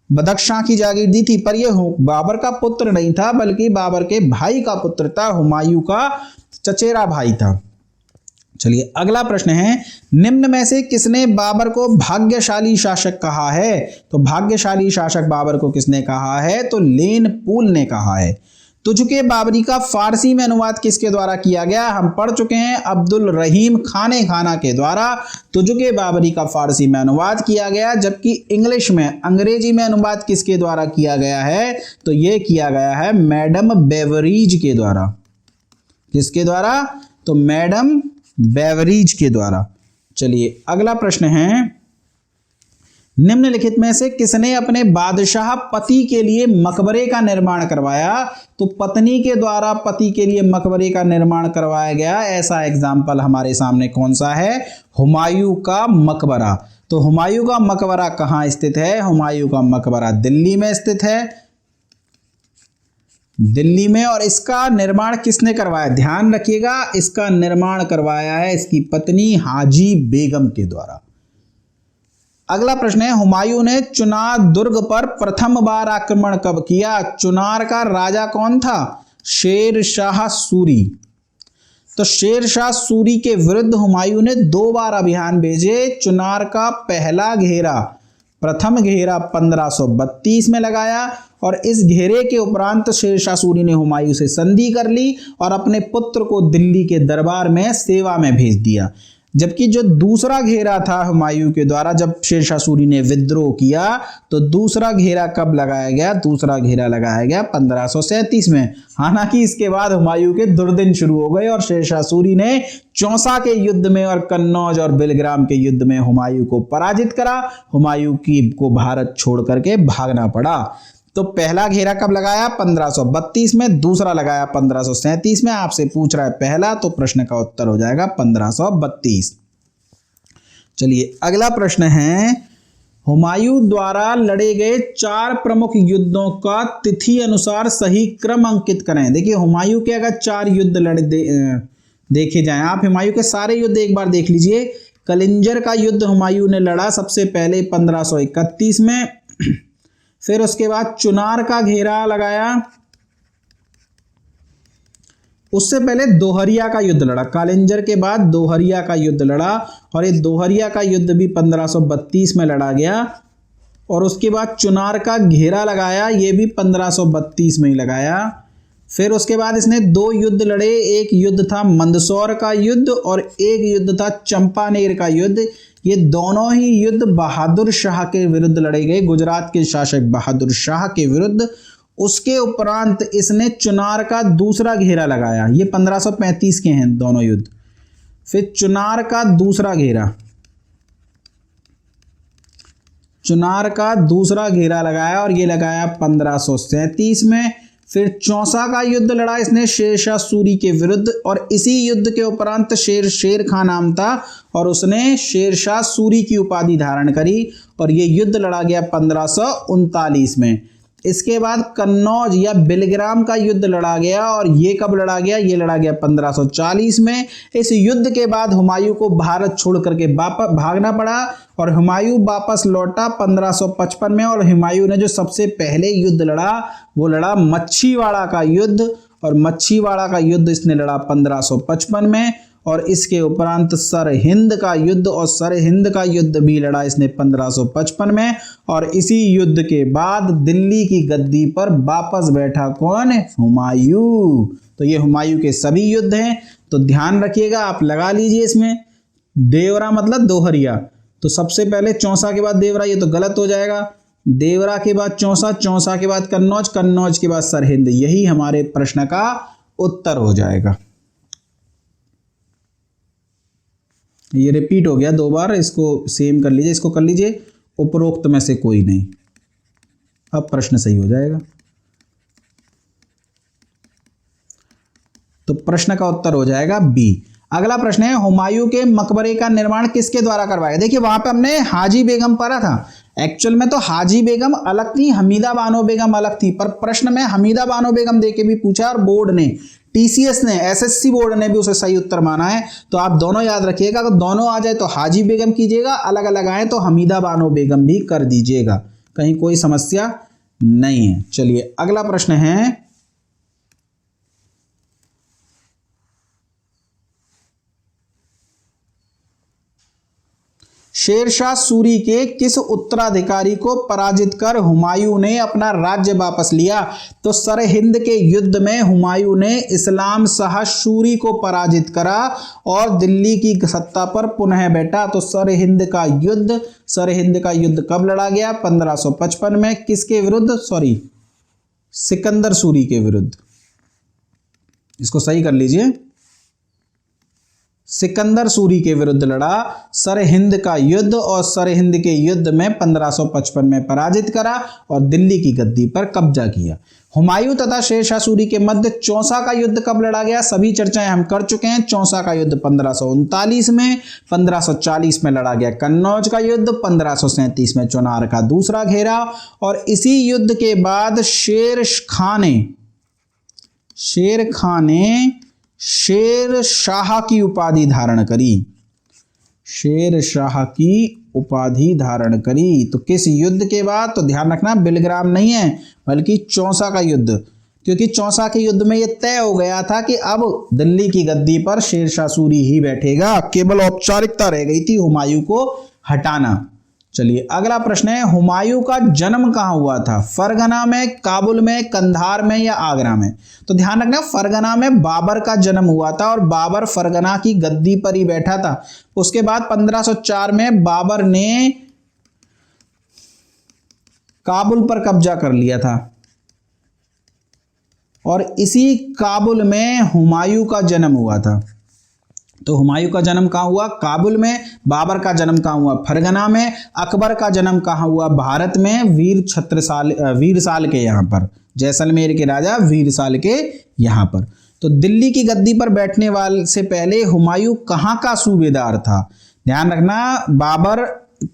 बदख्शां की जागीर दी थी, पर यह बाबर का पुत्र नहीं था, बल्कि बाबर के भाई का पुत्र था, हुमायूं का चचेरा भाई था। चलिए अगला प्रश्न है, निम्न में से किसने बाबर को भाग्यशाली शासक कहा है? तो भाग्यशाली शासक बाबर को किसने कहा है? तो लेन पूल ने कहा है। तुझके बाबरी का फारसी में अनुवाद किसके द्वारा किया गया? हम पढ़ चुके हैं अब्दुल रहीम खाने खाना के द्वारा तुझके बाबरी का फारसी में अनुवाद किया गया, जबकि इंग्लिश में अंग्रेजी में अनुवाद किसके द्वारा किया गया है? तो ये किया गया है मैडम बेवरीज के द्वारा। किसके द्वारा? तो मैडम बेवरीज के द्वारा। चलिए अगला प्रश्न है, निम्नलिखित में से किसने अपने बादशाह पति के लिए मकबरे का निर्माण करवाया? तो पत्नी के द्वारा पति के लिए मकबरे का निर्माण करवाया गया ऐसा एग्जाम्पल हमारे सामने कौन सा है? हुमायूं का मकबरा। तो हुमायूं का मकबरा कहाँ स्थित है? हुमायूं का मकबरा दिल्ली में स्थित है, दिल्ली में। और इसका निर्माण किसने करवाया? ध्यान रखिएगा, इसका निर्माण करवाया है इसकी पत्नी हाजी बेगम के द्वारा। अगला प्रश्न है, हुमायूं ने चुनार दुर्ग पर प्रथम बार आक्रमण कब किया? चुनार का राजा कौन था? शेर शाह सूरी। तो शेर शाह सूरी के विरुद्ध हुमायूं ने 2 बार अभियान भेजे। चुनार का पहला घेरा, प्रथम घेरा 1532 में लगाया और इस घेरे के उपरांत शेर शाह सूरी ने हुमायूं से संधि कर ली और अपने पुत्र को दिल्ली के दरबार में सेवा में भेज दिया। जबकि जो दूसरा घेरा था हुमायूं के द्वारा जब शेर शाह सूरी ने विद्रोह किया, तो दूसरा घेरा कब लगाया गया? दूसरा घेरा लगाया गया 1537 में। हालांकि इसके बाद हुमायूं के दुर्दिन शुरू हो गए और शेर शाह सूरी ने चौसा के युद्ध में और कन्नौज और बिलग्राम के युद्ध में हुमायूं को पराजित करा। हुमायूं को भारत छोड़ करके भागना पड़ा। तो पहला घेरा कब लगाया? 1532 में, दूसरा लगाया 1537 में। आपसे पूछ रहा है पहला, तो प्रश्न का उत्तर हो जाएगा 1532। चलिए अगला प्रश्न है, हुमायूं द्वारा लड़े गए 4 प्रमुख युद्धों का तिथि अनुसार सही क्रम अंकित करें। देखिए हुमायूं के अगर 4 युद्ध देखे जाएं, आप हुमायूं के सारे युद्ध एक बार देख लीजिए। कलिंजर का युद्ध हुमायूं ने लड़ा सबसे पहले 1531 में, फिर उसके बाद चुनार का घेरा लगाया, उससे पहले दोहरिया का युद्ध लड़ा। कालिंजर के बाद दोहरिया का युद्ध लड़ा और ये दोहरिया का युद्ध भी 1532 में लड़ा गया। और उसके बाद चुनार का घेरा लगाया, ये भी 1532 में ही लगाया। फिर उसके बाद इसने 2 युद्ध लड़े, एक युद्ध था मंदसौर का युद्ध और एक युद्ध था चंपानेर का युद्ध। ये दोनों ही युद्ध बहादुर शाह के विरुद्ध लड़े गए, गुजरात के शासक बहादुर शाह के विरुद्ध। उसके उपरांत इसने चुनार का दूसरा घेरा लगाया, ये 1535 के हैं दोनों युद्ध। फिर चुनार का दूसरा घेरा, चुनार का दूसरा घेरा लगाया और ये लगाया 1537 में। फिर चौसा का युद्ध लड़ा इसने शेर शाह सूरी के विरुद्ध और इसी युद्ध के उपरांत शेर खां नाम था और उसने शेर शाह सूरी की उपाधि धारण करी और ये युद्ध लड़ा गया 1539 में। इसके बाद कन्नौज या बिलग्राम का युद्ध लड़ा गया और ये कब लड़ा गया? ये लड़ा गया 1540 में। इस युद्ध के बाद हुमायूं को भारत छोड़ करके वापस भागना पड़ा और हुमायूं वापस लौटा 1555 में। और हुमायूं ने जो सबसे पहले युद्ध लड़ा वो लड़ा मच्छीवाड़ा का युद्ध और मच्छीवाड़ा का युद्ध इसने लड़ा 1555 में। और इसके उपरांत सरहिंद का युद्ध और सरहिंद का युद्ध भी लड़ा इसने 1555 में। और इसी युद्ध के बाद दिल्ली की गद्दी पर वापस बैठा कौन? हुमायूं। तो ये हुमायूं के सभी युद्ध हैं, तो ध्यान रखिएगा, आप लगा लीजिए इसमें। देवरा मतलब दोहरिया, तो सबसे पहले चौसा के बाद देवरा, ये तो गलत हो जाएगा। देवरा के बाद चौसा, चौसा के बाद कन्नौज, कन्नौज के बाद सरहिंद, यही हमारे प्रश्न का उत्तर हो जाएगा। ये रिपीट हो गया 2 बार, इसको सेम कर लीजिए, इसको कर लीजिए उपरोक्त में से कोई नहीं। अब प्रश्न सही हो जाएगा। तो प्रश्न का उत्तर हो जाएगा बी। अगला प्रश्न है, हुमायूं के मकबरे का निर्माण किसके द्वारा करवाया? देखिए वहां पे हमने हाजी बेगम पढ़ा था, एक्चुअल में तो हाजी बेगम अलग थी, हमीदा बानो बेगम अलग थी, पर प्रश्न में हमीदा बानो बेगम देके भी पूछा और बोर्ड ने, टीसीएस ने, एसएससी बोर्ड ने भी उसे सही उत्तर माना है। तो आप दोनों याद रखिएगा, अगर दोनों आ जाए तो हाजी बेगम कीजिएगा, अलग अलग आए तो हमीदा बानो बेगम भी कर दीजिएगा, कहीं कोई समस्या नहीं है। चलिए अगला प्रश्न है, शेरशाह सूरी के किस उत्तराधिकारी को पराजित कर हुमायूं ने अपना राज्य वापस लिया? तो सरहिंद के युद्ध में हुमायूं ने इस्लाम शाह सूरी को पराजित करा और दिल्ली की सत्ता पर पुनः बैठा। तो सरहिंद का युद्ध कब लड़ा गया? 1555 में। किसके विरुद्ध? सिकंदर सूरी के विरुद्ध। इसको सही कर लीजिए, सिकंदर सूरी के विरुद्ध लड़ा सरहिंद का युद्ध और सरहिंद के युद्ध में 1555 में पराजित करा और दिल्ली की गद्दी पर कब्जा किया। हुमायूं तथा शेरशाह सूरी के मध्य चौसा का युद्ध कब लड़ा गया? सभी चर्चाएं हम कर चुके हैं। चौसा का युद्ध 1539 में। 1540 में लड़ा गया कन्नौज का युद्ध। 1537 में चुनार का दूसरा घेराव। और इसी युद्ध के बाद शेर शाह की उपाधि धारण करी। तो किस युद्ध के बाद? तो ध्यान रखना, बिलग्राम नहीं है बल्कि चौसा का युद्ध, क्योंकि चौसा के युद्ध में यह तय हो गया था कि अब दिल्ली की गद्दी पर शेरशाह सूरी ही बैठेगा। केवल औपचारिकता रह गई थी हुमायूं को हटाना। चलिए अगला प्रश्न है, हुमायूं का जन्म कहाँ हुआ था? फरगना में, काबुल में, कंधार में या आगरा में? तो ध्यान रखना, फरगना में बाबर का जन्म हुआ था और बाबर फरगना की गद्दी पर ही बैठा था। उसके बाद 1504 में बाबर ने काबुल पर कब्जा कर लिया था और इसी काबुल में हुमायूं का जन्म हुआ था। तो हुमायूं का जन्म कहाँ हुआ? काबुल में। बाबर का जन्म कहाँ हुआ? फरगना में। अकबर का जन्म कहाँ हुआ? भारत में, वीरसाल के यहाँ पर, जैसलमेर के राजा वीरसाल के यहाँ पर। तो दिल्ली की गद्दी पर बैठने वाले से पहले हुमायूं कहाँ का सूबेदार था? ध्यान रखना, बाबर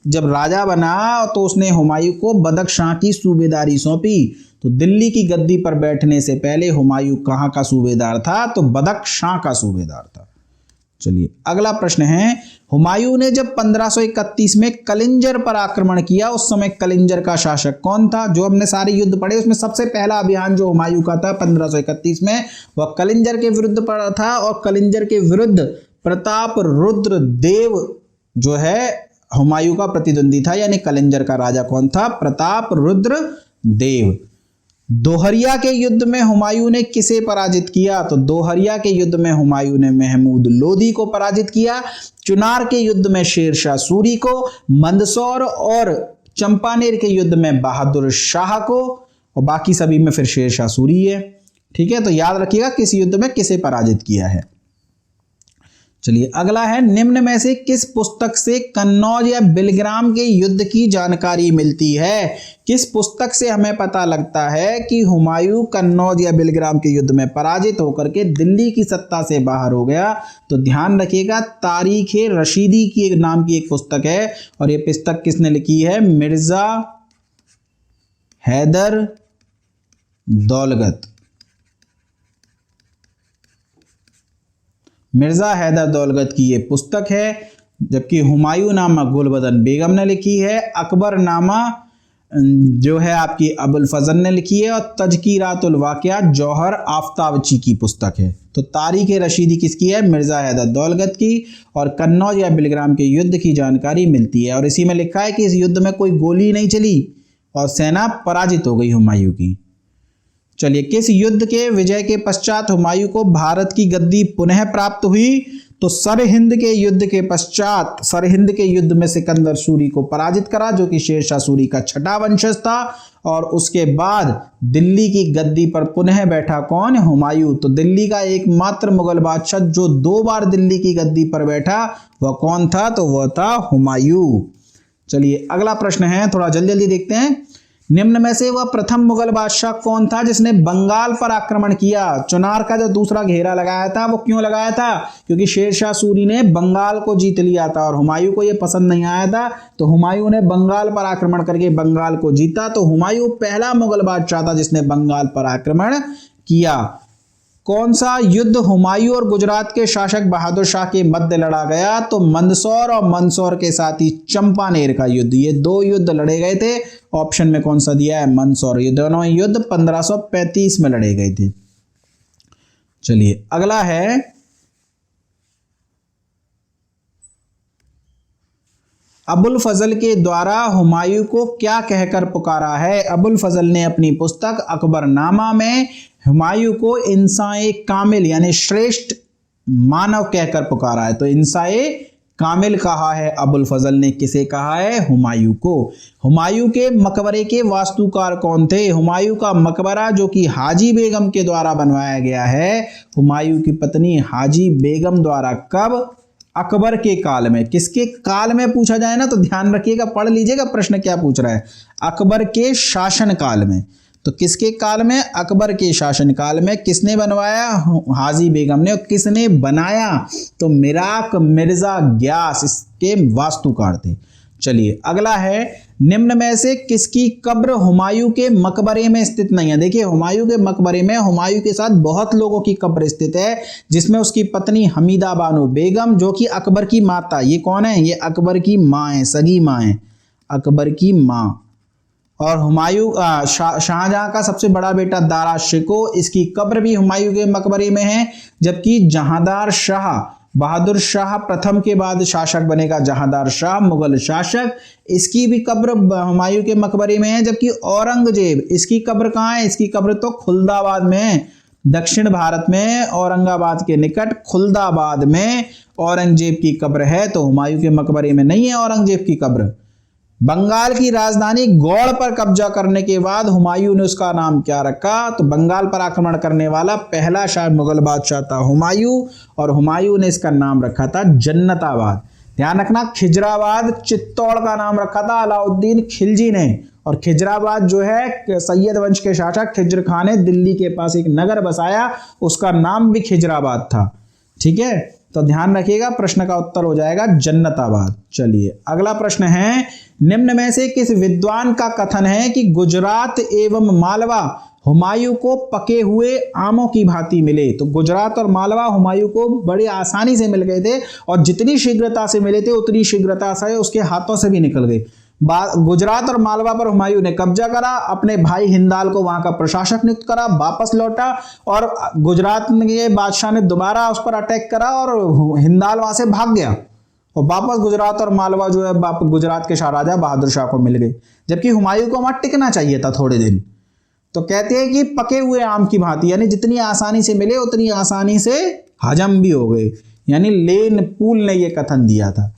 जब राजा बना तो उसने हुमायूं को बदख्शां की सूबेदारी सौंपी। तो दिल्ली की गद्दी पर बैठने से पहले हुमायूं कहाँ का सूबेदार था? तो बदख्शां का सूबेदार था। चलिए अगला प्रश्न है, हुमायूं ने जब 1531 में कलिंजर पर आक्रमण किया, उस समय कलिंजर का शासक कौन था? जो हमने सारे युद्ध पढ़े उसमें सबसे पहला अभियान जो हुमायूं का था 1531 में, वह कलिंजर के विरुद्ध पड़ा था और कलिंजर के विरुद्ध प्रताप रुद्र देव जो है हुमायूं का प्रतिद्वंदी था। यानी कलिंजर का राजा कौन था? प्रताप रुद्र देव। दोहरिया के युद्ध में हुमायूं ने किसे पराजित किया? तो दोहरिया के युद्ध में हुमायूं ने महमूद लोदी को पराजित किया। चुनार के युद्ध में शेरशाह सूरी को, मंदसौर और चंपानेर के युद्ध में बहादुर शाह को, और बाकी सभी में फिर शेरशाह सूरी है। ठीक है, तो याद रखिएगा किस युद्ध में किसे पराजित किया है। चलिए अगला है, निम्न में से किस पुस्तक से कन्नौज या बिलग्राम के युद्ध की जानकारी मिलती है? किस पुस्तक से हमें पता लगता है कि हुमायूं कन्नौज या बिलग्राम के युद्ध में पराजित होकर के दिल्ली की सत्ता से बाहर हो गया? तो ध्यान रखिएगा, तारीख-ए रशीदी की एक नाम की एक पुस्तक है और ये पुस्तक किसने लिखी है? मिर्जा हैदर दौलत। मिर्जा हैदर दौलत की ये पुस्तक है, जबकि हुमायूं नामा गुलबदन बेगम ने लिखी है। अकबर नामा जो है आपकी अबुल फजल ने लिखी है और तज़किरातुल वाक़िया जौहर आफ्ताबची की पुस्तक है। तो तारीख रशीदी किसकी है? मिर्जा हैदर दौलत की। और कन्नौज या बिलग्राम के युद्ध की जानकारी मिलती है और इसी में लिखा है कि इस युद्ध में कोई गोली नहीं चली और सेना पराजित हो गई हुमायूं की। चलिए, किस युद्ध के विजय के पश्चात हुमायूं को भारत की गद्दी पुनः प्राप्त हुई? तो सरहिंद के युद्ध के पश्चात, सरहिंद के युद्ध में सिकंदर सूरी को पराजित करा, जो कि शेरशाह सूरी का छठा वंशज था। और उसके बाद दिल्ली की गद्दी पर पुनः बैठा कौन? हुमायूं। तो दिल्ली का एकमात्र मुगल बादशाह जो 2 बार दिल्ली की गद्दी पर बैठा वह कौन था? तो वह था हुमायूं। चलिए अगला प्रश्न है, थोड़ा जल्दी जल्दी देखते हैं। निम्न में से वह प्रथम मुगल बादशाह कौन था जिसने बंगाल पर आक्रमण किया? चुनार का जो दूसरा घेरा लगाया था वो क्यों लगाया था? क्योंकि शेरशाह सूरी ने बंगाल को जीत लिया था और हुमायूं को ये पसंद नहीं आया था, तो हुमायूं ने बंगाल पर आक्रमण करके बंगाल को जीता। तो हुमायूं पहला मुगल बादशाह था जिसने बंगाल पर आक्रमण किया। कौन सा युद्ध हुमायूं और गुजरात के शासक बहादुर शाह के मध्य लड़ा गया? तो मंदसौर और मंदसौर के साथ ही चंपानेर का युद्ध, ये 2 युद्ध लड़े गए थे। ऑप्शन में कौन सा दिया है? मंदसौर। ये दोनों युद्ध 1535 में लड़े गए थे। चलिए अगला है, अबुल फजल के द्वारा हुमायूं को क्या कहकर पुकारा है? अबुल फजल ने अपनी पुस्तक अकबरनामा में हुमायूं को इंसान कामिल यानी श्रेष्ठ मानव कहकर पुकारा है। तो इंसान कामिल कहा है अबुल फजल ने। किसे कहा है? हुमायूं को। हुमायूं के मकबरे के वास्तुकार कौन थे? हुमायूं का मकबरा जो कि हाजी बेगम के द्वारा बनवाया गया है, हुमायूं की पत्नी हाजी बेगम द्वारा। कब? अकबर के काल में। किसके काल में पूछा जाए ना तो ध्यान रखिएगा, पढ़ लीजिएगा प्रश्न क्या पूछ रहा है। अकबर के शासन काल में। तो किसके काल में? अकबर के शासन काल में। किसने बनवाया? हाजी बेगम ने। और किसने बनाया? तो मिराक मिर्जा ग्यास इसके वास्तुकार थे। चलिए अगला है, निम्न में से किसकी कब्र हुमायूं के मकबरे में स्थित नहीं है? देखिए हुमायूं के मकबरे में हुमायूं के साथ बहुत लोगों की कब्र स्थित है, जिसमें उसकी पत्नी हमीदा बानो बेगम जो कि अकबर की माता। ये कौन है? ये अकबर की माँ है, सगी माँ है, अकबर की माँ। और हुमायूं शाहजहां का सबसे बड़ा बेटा दारा शिको, इसकी कब्र भी हुमायूं के मकबरे में है। जबकि जहांदार शाह, बहादुर शाह प्रथम के बाद शासक बनेगा जहांदार शाह, मुगल शासक, इसकी भी कब्र हुमायूं के मकबरे में है। जबकि औरंगजेब, इसकी कब्र कहाँ है? इसकी कब्र तो खुलदाबाद में है, दक्षिण भारत में औरंगाबाद के निकट खुलदाबाद में औरंगजेब की कब्र है। तो हुमायूं के मकबरे में नहीं है औरंगजेब की कब्र। बंगाल की राजधानी गौड़ पर कब्जा करने के बाद हुमायूं ने उसका नाम क्या रखा? तो बंगाल पर आक्रमण करने वाला पहला शाह मुगल बादशाह था हुमायूं, और हुमायूं ने इसका नाम रखा था जन्नताबाद। ध्यान रखना, खिजराबाद चित्तौड़ का नाम रखा था अलाउद्दीन खिलजी ने। और खिजराबाद जो है सैयद वंश के शासक खिज्र खान ने दिल्ली के पास एक नगर बसाया, उसका नाम भी खिजराबाद था। ठीक है, तो ध्यान रखिएगा, प्रश्न का उत्तर हो जाएगा जन्नताबाद। चलिए अगला प्रश्न है, निम्न में से किस विद्वान का कथन है कि गुजरात एवं मालवा हुमायूं को पके हुए आमों की भांति मिले? तो गुजरात और मालवा हुमायूं को बड़ी आसानी से मिल गए थे, और जितनी शीघ्रता से मिले थे उतनी शीघ्रता से उसके हाथों से भी निकल गए। गुजरात और मालवा पर हुमायूं ने कब्जा करा, अपने भाई हिंदाल को वहां का प्रशासक नियुक्त करा, वापस लौटा, और गुजरात के बादशाह ने दोबारा उस पर अटैक करा और हिंदाल वहां से भाग गया, और वापस गुजरात और मालवा जो है गुजरात के शाह राजा बहादुर शाह को मिल गए। जबकि हुमायूं को वहां टिकना चाहिए था थोड़े दिन। तो कहते हैं कि पके हुए आम की भांति, यानी जितनी आसानी से मिले उतनी आसानी से हजम भी हो गए, यानी लेन पूल ने यह कथन दिया था।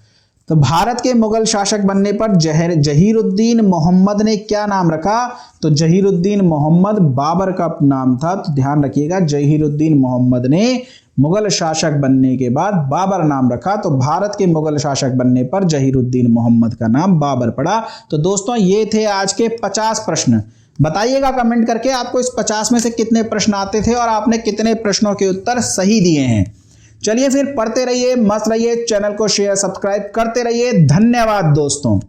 तो भारत के मुगल शासक बनने पर जहीरुद्दीन मोहम्मद ने क्या नाम रखा? तो जहीरुद्दीन मोहम्मद बाबर का नाम था। तो ध्यान रखिएगा, जहीरुद्दीन मोहम्मद ने मुगल शासक बनने के बाद बाबर नाम रखा। तो भारत के मुगल शासक बनने पर जहीरुद्दीन मोहम्मद का नाम बाबर पड़ा। तो दोस्तों ये थे आज के 50 प्रश्न। बताइएगा कमेंट करके आपको इस 50 में से कितने प्रश्न आते थे और आपने कितने प्रश्नों के उत्तर सही दिए हैं। चलिए फिर पढ़ते रहिए, मस्त रहिए, चैनल को शेयर सब्सक्राइब करते रहिए। धन्यवाद दोस्तों।